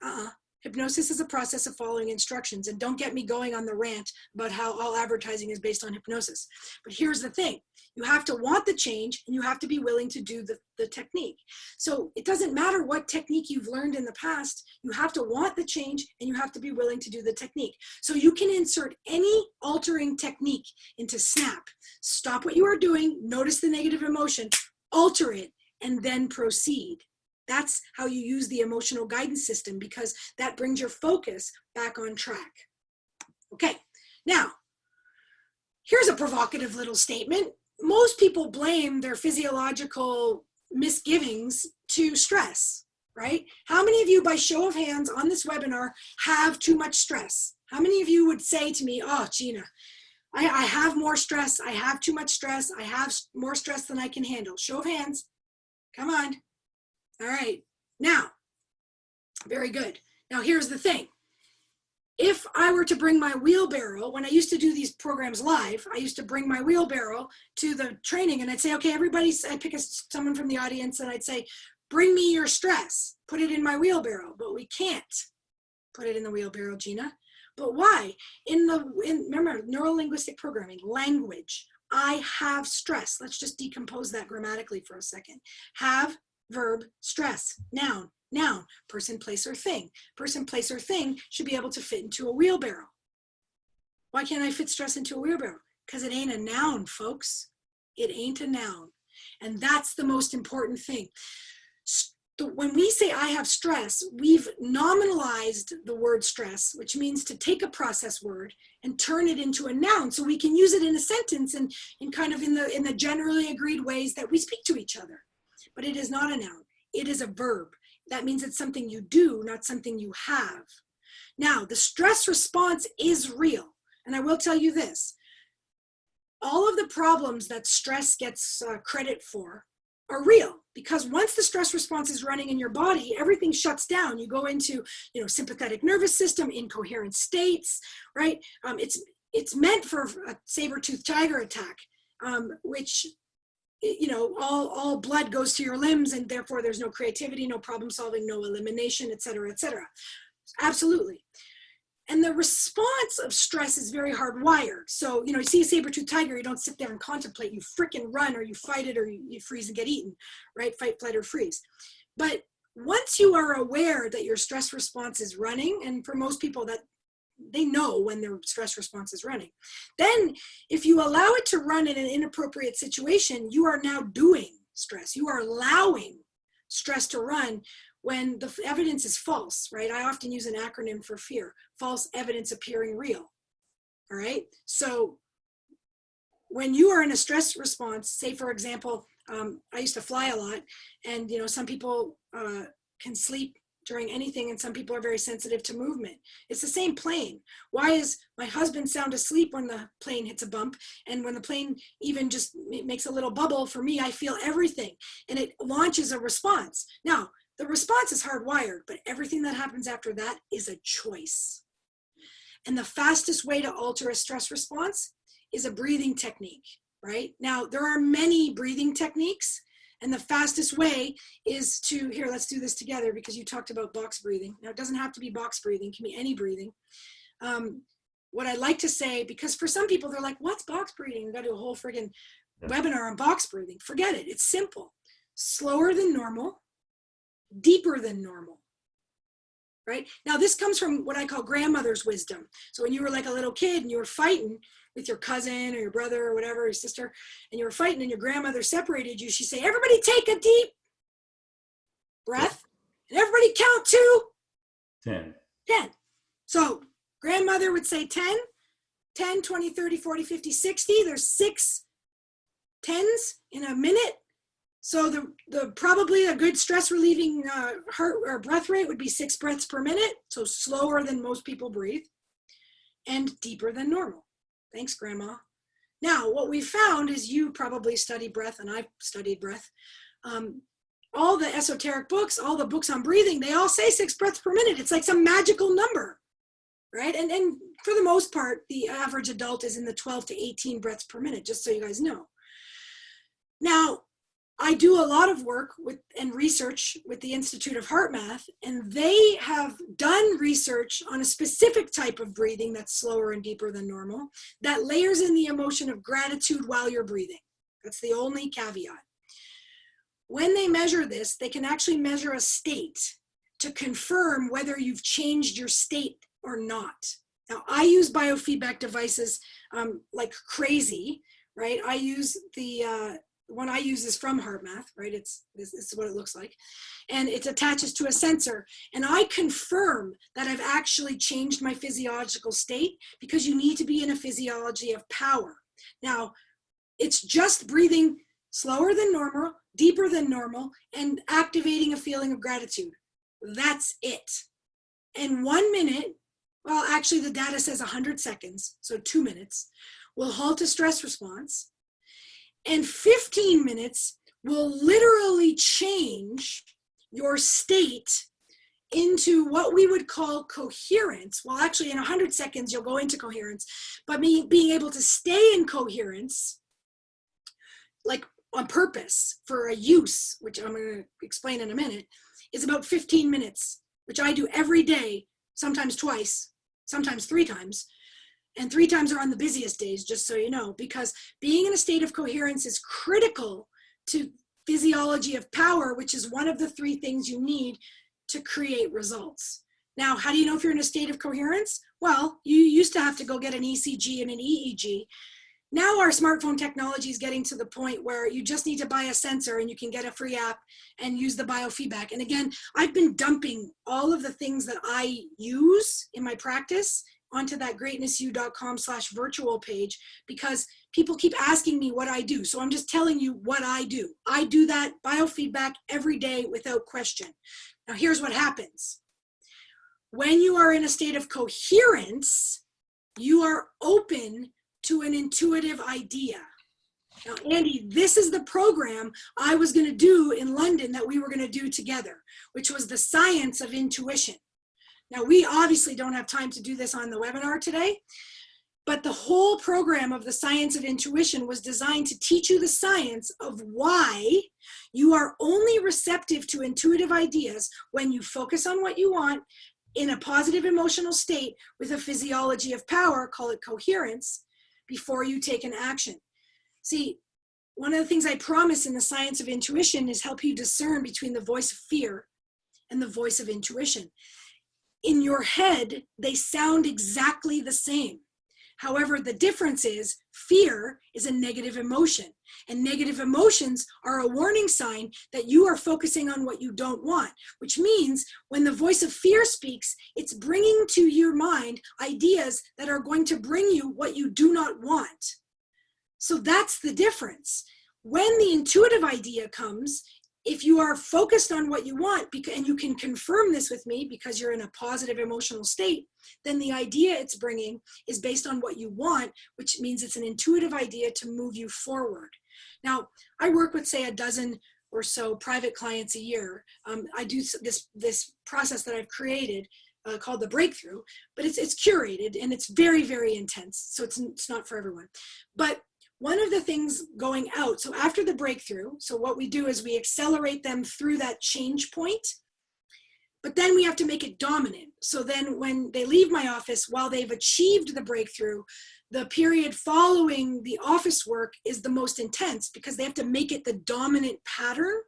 Hypnosis is a process of following instructions. And don't get me going on the rant about how all advertising is based on hypnosis. But here's the thing. You have to want the change, and you have to be willing to do the technique. So it doesn't matter what technique you've learned in the past. You have to want the change, and you have to be willing to do the technique. So you can insert any altering technique into SNAP. Stop what you are doing, notice the negative emotion, alter it, and then proceed. That's how you use the emotional guidance system, because that brings your focus back on track. Okay, now, here's a provocative little statement. Most people blame their physiological misgivings to stress, right? How many of you, by show of hands on this webinar, have too much stress? How many of you would say to me, oh, Gina, I have more stress, I have too much stress, I have more stress than I can handle? Show of hands. Come on. All right. Now, very good. Now, here's the thing. If I were to bring my wheelbarrow, when I used to do these programs live, I used to bring my wheelbarrow to the training, and I'd say, okay, everybody, I'd pick someone from the audience, and I'd say, bring me your stress, put it in my wheelbarrow. But we can't put it in the wheelbarrow, Gina. But why? Remember, neuro-linguistic programming, language. I have stress. Let's just decompose that grammatically for a second. Have, verb, stress, noun, noun, person, place, or thing. Person, place, or thing should be able to fit into a wheelbarrow. Why can't I fit stress into a wheelbarrow? Because it ain't a noun, folks. It ain't a noun. And that's the most important thing. When we say I have stress, we've nominalized the word stress, which means to take a process word and turn it into a noun so we can use it in a sentence and kind of in the generally agreed ways that we speak to each other. But it is not a noun. It is a verb. That means it's something you do, not something you have. Now, the stress response is real. And I will tell you this. All of the problems that stress gets credit for are real, because once the stress response is running in your body, everything shuts down. You go into, sympathetic nervous system, incoherent states, right? It's meant for a saber-toothed tiger attack, which, all blood goes to your limbs, and therefore there's no creativity, no problem solving, no elimination, et cetera, et cetera. Absolutely. And the response of stress is very hardwired. So, you see a saber-toothed tiger, you don't sit there and contemplate, you frickin' run, or you fight it, or you freeze and get eaten, right? Fight, flight, or freeze. But once you are aware that your stress response is running, and for most people that they know when their stress response is running, then if you allow it to run in an inappropriate situation, you are now doing stress. You are allowing stress to run when the evidence is false, right? I often use an acronym for fear: false evidence appearing real, all right? So when you are in a stress response, say for example, I used to fly a lot, and some people can sleep during anything, and some people are very sensitive to movement. It's the same plane. Why is my husband sound asleep when the plane hits a bump, and when the plane even just makes a little bubble, for me, I feel everything, and it launches a response. Now, the response is hardwired, but everything that happens after that is a choice. And the fastest way to alter a stress response is a breathing technique, right? Now, there are many breathing techniques, and the fastest way is to, here, let's do this together, because you talked about box breathing. Now, it doesn't have to be box breathing, it can be any breathing. What I like to say, because for some people, they're like, what's box breathing? We've got to do a whole friggin' webinar on box breathing. Forget it, it's simple. Slower than normal, deeper than normal, right? Now, this comes from what I call grandmother's wisdom. So when you were like a little kid and you were fighting with your cousin or your brother or whatever, your sister, and you were fighting and your grandmother separated you, she'd say, everybody take a deep breath, and everybody count to 10. 10. So grandmother would say 10, 10, 20, 30, 40, 50, 60. There's 6 tens in a minute. So the probably a good stress relieving heart or breath rate would be 6 breaths per minute. So slower than most people breathe, and deeper than normal. Thanks, Grandma. Now, what we found is, you probably study breath, and I've studied breath. all the esoteric books, all the books on breathing, they all say 6 breaths per minute. It's like some magical number, right? And for the most part, the average adult is in the 12 to 18 breaths per minute, just so you guys know. Now, I do a lot of work with and research with the Institute of Heart Math, and they have done research on a specific type of breathing that's slower and deeper than normal, that layers in the emotion of gratitude while you're breathing. That's the only caveat. When they measure this, they can actually measure a state to confirm whether you've changed your state or not. Now, I use biofeedback devices like crazy, right? I use the one I use is from Heart Math, right? This is what it looks like. And it attaches to a sensor. And I confirm that I've actually changed my physiological state, because you need to be in a physiology of power. Now, it's just breathing slower than normal, deeper than normal, and activating a feeling of gratitude. That's it. And 1 minute, well, actually the data says 100 seconds, so 2 minutes, will halt a stress response. And 15 minutes will literally change your state into what we would call coherence. Well, actually in 100 seconds, you'll go into coherence, but being able to stay in coherence, like on purpose for a use, which I'm going to explain in a minute, is about 15 minutes, which I do every day, sometimes twice, sometimes 3 times. And 3 times are on the busiest days, just so you know, because being in a state of coherence is critical to physiology of power, which is one of the 3 things you need to create results. Now, how do you know if you're in a state of coherence? Well, you used to have to go get an ECG and an EEG. Now our smartphone technology is getting to the point where you just need to buy a sensor and you can get a free app and use the biofeedback. And again, I've been dumping all of the things that I use in my practice onto that greatnessu.com/virtual page, because people keep asking me what I do. So I'm just telling you what I do. I do that biofeedback every day without question. Now here's what happens. When you are in a state of coherence, you are open to an intuitive idea. Now, Andy, this is the program I was going to do in London that we were going to do together, which was the science of intuition. Now, we obviously don't have time to do this on the webinar today, but the whole program of the science of intuition was designed to teach you the science of why you are only receptive to intuitive ideas when you focus on what you want in a positive emotional state with a physiology of power, call it coherence, before you take an action. See, one of the things I promise in the science of intuition is help you discern between the voice of fear and the voice of intuition. In your head, they sound exactly the same. However, the difference is fear is a negative emotion, and negative emotions are a warning sign that you are focusing on what you don't want, which means when the voice of fear speaks, it's bringing to your mind ideas that are going to bring you what you do not want. So that's the difference. When the intuitive idea comes, if you are focused on what you want, and you can confirm this with me because you're in a positive emotional state, then the idea it's bringing is based on what you want, which means it's an intuitive idea to move you forward. Now, I work with, say, a dozen or so private clients a year. I do this process that I've created called the breakthrough, but it's curated and it's very, very intense. So it's not for everyone. But one of the things going out, so after the breakthrough, so what we do is we accelerate them through that change point, but then we have to make it dominant. So then when they leave my office, while they've achieved the breakthrough, the period following the office work is the most intense because they have to make it the dominant pattern.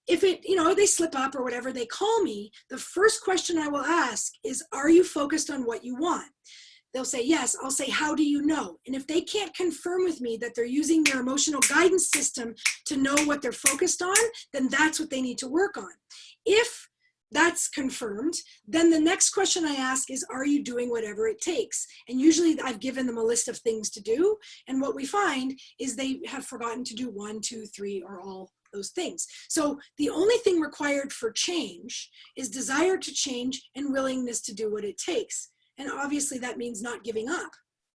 If it, they slip up or whatever, they call me. The first question I will ask is, are you focused on what you want? They'll say, yes. I'll say, how do you know? And if they can't confirm with me that they're using their emotional guidance system to know what they're focused on, then that's what they need to work on. If that's confirmed, then the next question I ask is, are you doing whatever it takes? And usually I've given them a list of things to do. And what we find is they have forgotten to do 1, 2, 3, or all those things. So the only thing required for change is desire to change and willingness to do what it takes. And obviously that means not giving up.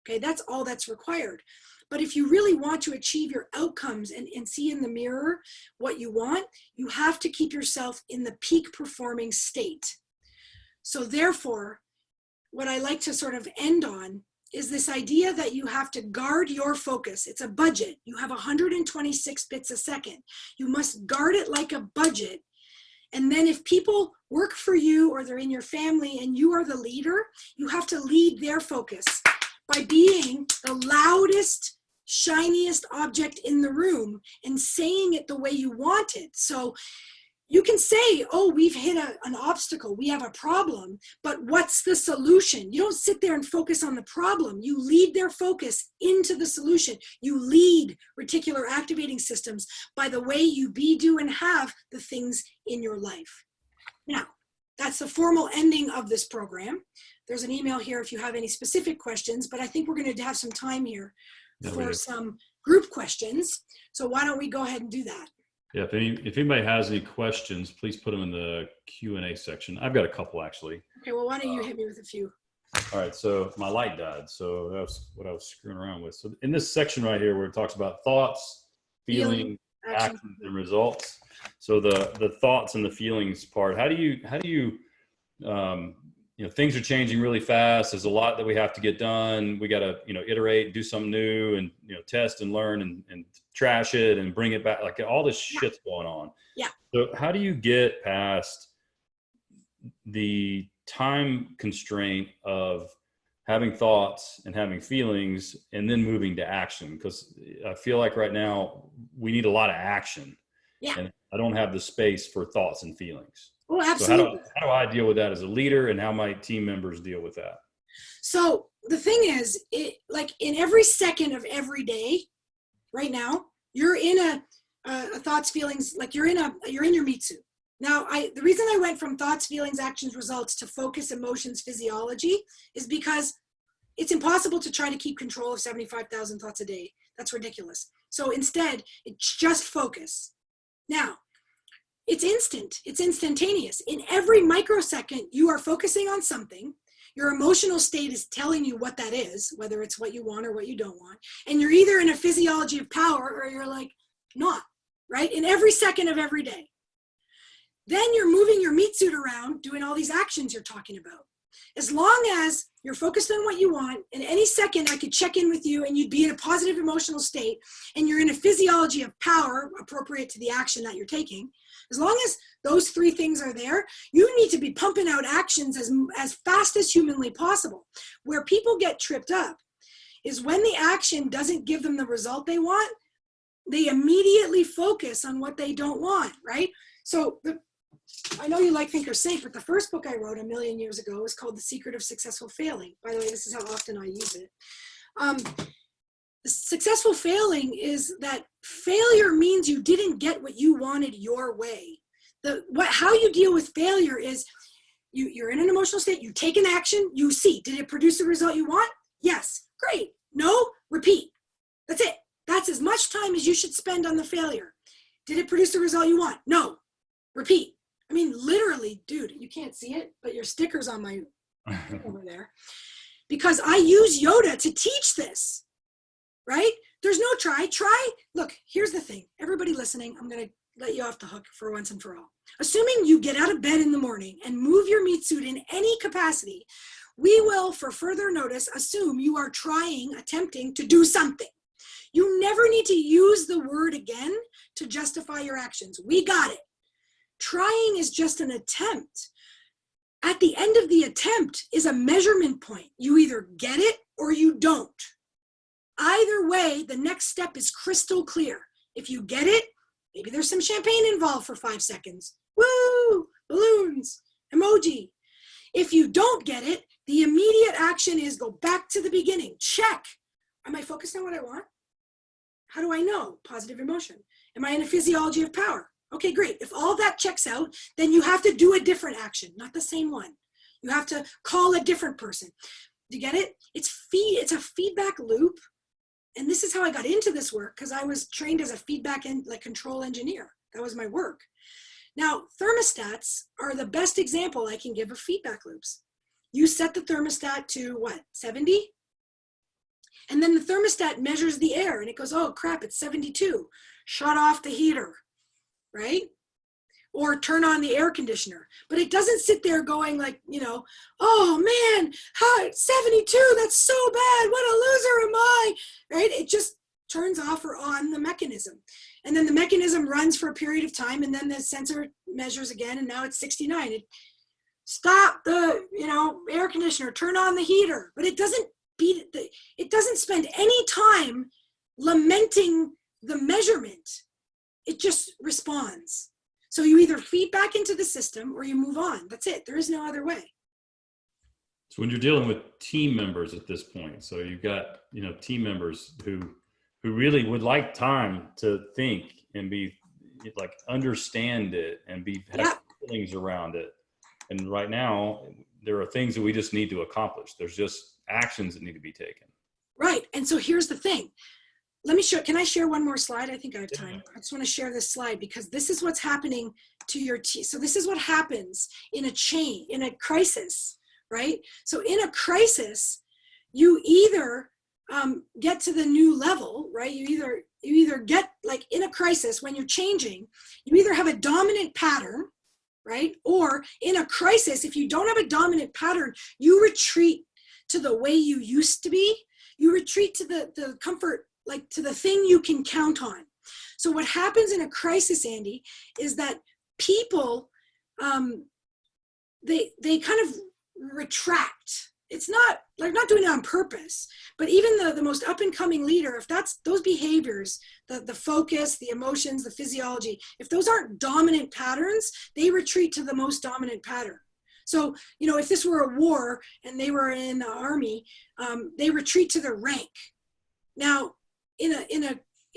Okay, that's all that's required. But if you really want to achieve your outcomes and see in the mirror what you want, you have to keep yourself in the peak performing state. So therefore, what I like to sort of end on is this idea that you have to guard your focus. It's a budget. You have 126 bits a second. You must guard it like a budget. And then if people work for you or they're in your family and you are the leader, you have to lead their focus by being the loudest, shiniest object in the room and saying it the way you want it. So you can say, oh, we've hit an obstacle, we have a problem, but what's the solution? You don't sit there and focus on the problem. You lead their focus into the solution. You lead reticular activating systems by the way you be, do, and have the things in your life. Now, that's the formal ending of this program. There's an email here if you have any specific questions, but I think we're going to have some time here for some group questions. So why don't we go ahead and do that? Yeah, if anybody has any questions, please put them in the Q&A section. I've got a couple actually. Okay, well, why don't you hit me with a few? All right, so my light died, so that's what I was screwing around with. So in this section right here where it talks about thoughts, feeling, actions, and results. So the thoughts and the feelings part, how do you things are changing really fast. There's a lot that we have to get done. We got to, iterate, do something new and, test and learn and trash it and bring it back. Like all this shit's going on. Yeah. So how do you get past the time constraint of having thoughts and having feelings and then moving to action? Because I feel like right now we need a lot of action. Yeah. And I don't have the space for thoughts and feelings. Oh, absolutely. So how do I deal with that as a leader, and how might team members deal with that? So the thing is, like in every second of every day, right now, you're in a thoughts, feelings, like you're in your meat suit. Now, the reason I went from thoughts, feelings, actions, results to focus, emotions, physiology is because it's impossible to try to keep control of 75,000 thoughts a day. That's ridiculous. So instead, it's just focus. Now, it's instant. It's instantaneous. In every microsecond, you are focusing on something. Your emotional state is telling you what that is, whether it's what you want or what you don't want. And you're either in a physiology of power or you're like, not, right? In every second of every day. Then you're moving your meat suit around, doing all these actions you're talking about. As long as you're focused on what you want, and any second I could check in with you and you'd be in a positive emotional state and you're in a physiology of power appropriate to the action that you're taking, as long as those three things are there, you need to be pumping out actions as fast as humanly possible. Where people get tripped up is when the action doesn't give them the result they want, they immediately focus on what they don't want, right? So I know you like Think or Sink, but the first book I wrote 1 million years ago was called The Secret of Successful Failing. By the way, this is how often I use it. Successful failing is that failure means you didn't get what you wanted your way. How you deal with failure is you're in an emotional state, you take an action, you see, did it produce the result you want? Yes, great. No, repeat. That's it. That's as much time as you should spend on the failure. Did it produce the result you want? No, repeat. I mean, literally, dude, you can't see it, but your sticker's on my over there. Because I use Yoda to teach this, right? There's no try. Look, here's the thing. Everybody listening, I'm going to let you off the hook for once and for all. Assuming you get out of bed in the morning and move your meat suit in any capacity, we will, for further notice, assume you are attempting to do something. You never need to use the word again to justify your actions. We got it. Trying is just an attempt. At the end of the attempt is a measurement point. You either get it or you don't. Either way, the next step is crystal clear. If you get it, maybe there's some champagne involved for 5 seconds. Woo! Balloons, emoji. If you don't get it, the immediate action is go back to the beginning. Check. Am I focused on what I want? How do I know? Positive emotion. Am I in a physiology of power? Okay, great. If all that checks out, then you have to do a different action, not the same one. You have to call a different person. Do you get it? It's a feedback loop. And this is how I got into this work, because I was trained as a feedback and control engineer. That was my work. Now, thermostats are the best example I can give of feedback loops. You set the thermostat to what, 70? And then the thermostat measures the air and it goes, oh crap, it's 72. Shut off the heater, right? Or turn on the air conditioner. But it doesn't sit there going like, you know, oh man, how 72, that's so bad. What a loser am I, right? It just turns off or on the mechanism. And then the mechanism runs for a period of time, and then the sensor measures again, and now it's 69. Stop the, you know, air conditioner, turn on the heater. But it doesn't it doesn't spend any time lamenting the measurement. It just responds. So you either feed back into the system or you move on. That's it. There is no other way. So when you're dealing with team members at this point, so you've got, you know, team members who really would like time to think and be like, understand it and have feelings around it. And right now there are things that we just need to accomplish. There's just actions that need to be taken. Right. And so here's the thing. Let me show, can I share one more slide? I think I have time. I just want to share this slide because this is what's happening to your team. So this is what happens in a crisis, right? So in a crisis, you either get to the new level, right? You either get, like in a crisis, when you're changing, you either have a dominant pattern, right? Or in a crisis, if you don't have a dominant pattern, you retreat to the way you used to be. You retreat to the comfort, like to the thing you can count on. So what happens in a crisis, Andy, is that people, they kind of retract. It's not, they're not doing it on purpose, but even the most up and coming leader, if that's those behaviors, the focus, the emotions, the physiology, if those aren't dominant patterns, they retreat to the most dominant pattern. So, you know, if this were a war and they were in the army, they retreat to their rank. Now, in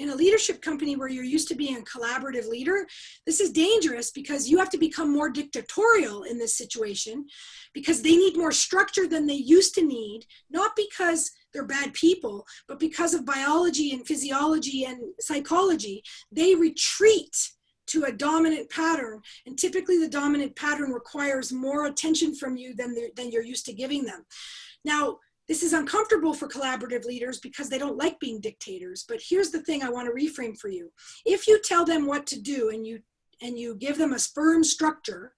a leadership company where you're used to being a collaborative leader, this is dangerous because you have to become more dictatorial in this situation because they need more structure than they used to need, not because they're bad people, but because of biology and physiology and psychology. They retreat to a dominant pattern, and typically the dominant pattern requires more attention from you than you're used to giving them. Now, this is uncomfortable for collaborative leaders because they don't like being dictators. But here's the thing I want to reframe for you. If you tell them what to do and you give them a firm structure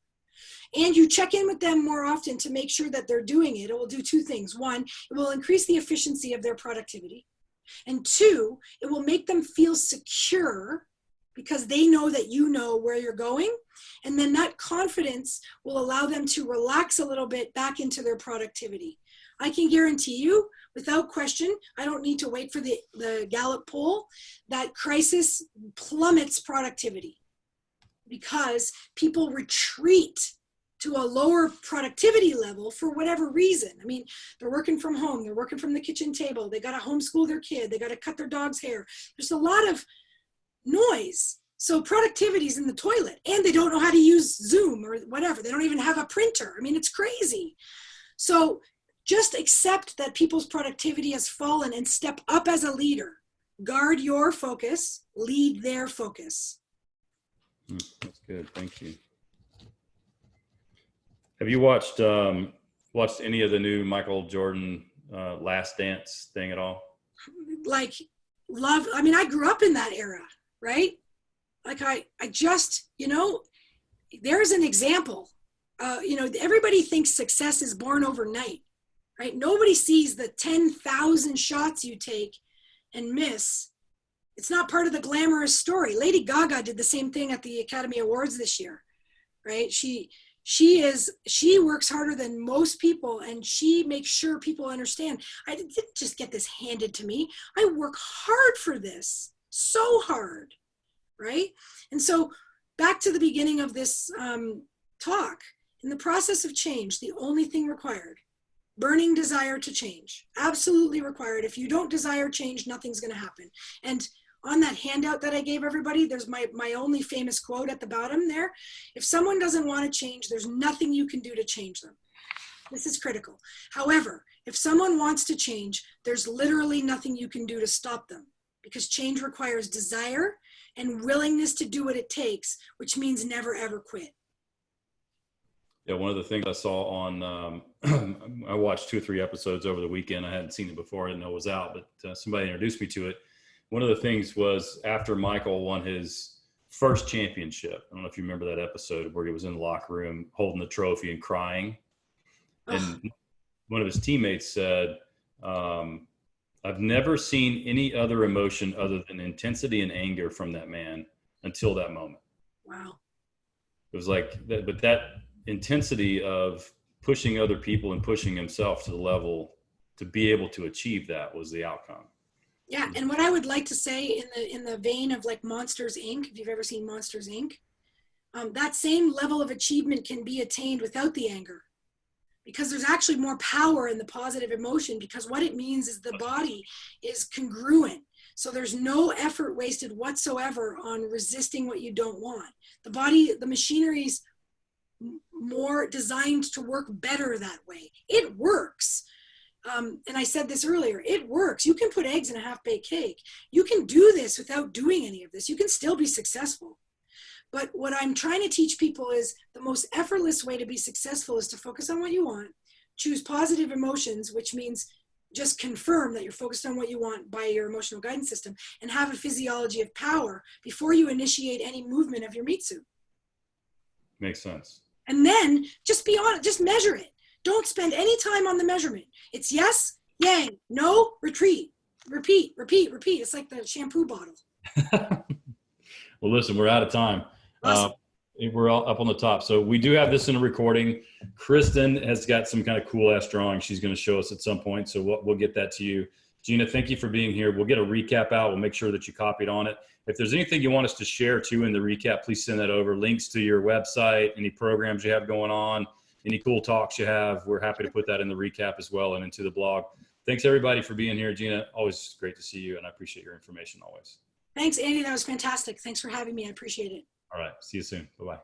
and you check in with them more often to make sure that they're doing it, it will do two things. One, it will increase the efficiency of their productivity. And two, it will make them feel secure because they know that you know where you're going. And then that confidence will allow them to relax a little bit back into their productivity. I can guarantee you, without question, I don't need to wait for the Gallup poll, that crisis plummets productivity because people retreat to a lower productivity level for whatever reason. I mean, they're working from home, they're working from the kitchen table, they got to homeschool their kid, they got to cut their dog's hair. There's a lot of noise. So productivity's in the toilet, and they don't know how to use Zoom or whatever. They don't even have a printer. I mean, it's crazy. So just accept that people's productivity has fallen and step up as a leader. Guard your focus, lead their focus. That's good, thank you. Have you watched any of the new Michael Jordan Last Dance thing at all? Like, love, I mean, I grew up in that era, right? Like I just, you know, there's an example. You know, everybody thinks success is born overnight. Right? Nobody sees the 10,000 shots you take and miss. It's not part of the glamorous story. Lady Gaga did the same thing at the Academy Awards this year, right? She works harder than most people, and she makes sure people understand. I didn't just get this handed to me. I work hard for this, so hard, right? And so back to the beginning of this talk, in the process of change, the only thing required, burning desire to change, absolutely required. If you don't desire change, nothing's going to happen. And on that handout that I gave everybody, there's my only famous quote at the bottom there. If someone doesn't want to change, there's nothing you can do to change them. This is critical. However, if someone wants to change, there's literally nothing you can do to stop them, because change requires desire and willingness to do what it takes, which means never, ever quit. Yeah, one of the things I saw on, I watched 2 or 3 episodes over the weekend. I hadn't seen it before. I didn't know it was out, but somebody introduced me to it. One of the things was after Michael won his first championship. I don't know if you remember that episode where he was in the locker room holding the trophy and crying. And one of his teammates said, I've never seen any other emotion other than intensity and anger from that man until that moment. Wow. It was like that, but that intensity of pushing other people and pushing himself to the level to be able to achieve that was the outcome. Yeah, and what I would like to say in the vein of like Monsters Inc., if you've ever seen Monsters Inc., that same level of achievement can be attained without the anger, because there's actually more power in the positive emotion, because what it means is the body is congruent. So there's no effort wasted whatsoever on resisting what you don't want. The body, the machinery's more designed to work better that way. It works. And I said this earlier, it works. You can put eggs in a half-baked cake. You can do this without doing any of this. You can still be successful. But what I'm trying to teach people is the most effortless way to be successful is to focus on what you want, choose positive emotions, which means just confirm that you're focused on what you want by your emotional guidance system, and have a physiology of power before you initiate any movement of your meat suit. Makes sense. And then just be honest, just measure it. Don't spend any time on the measurement. It's yes, yang, no, retreat, repeat, repeat, repeat. It's like the shampoo bottle. Well, listen, we're out of time. Awesome. We're all up on the top. So we do have this in a recording. Kristen has got some kind of cool ass drawing she's going to show us at some point. So we'll get that to you. Gina, thank you for being here. We'll get a recap out. We'll make sure that you copied on it. If there's anything you want us to share too in the recap, please send that over. Links to your website, any programs you have going on, any cool talks you have. We're happy to put that in the recap as well and into the blog. Thanks everybody for being here. Gina, always great to see you, and I appreciate your information always. Thanks, Andy. That was fantastic. Thanks for having me. I appreciate it. All right. See you soon. Bye-bye.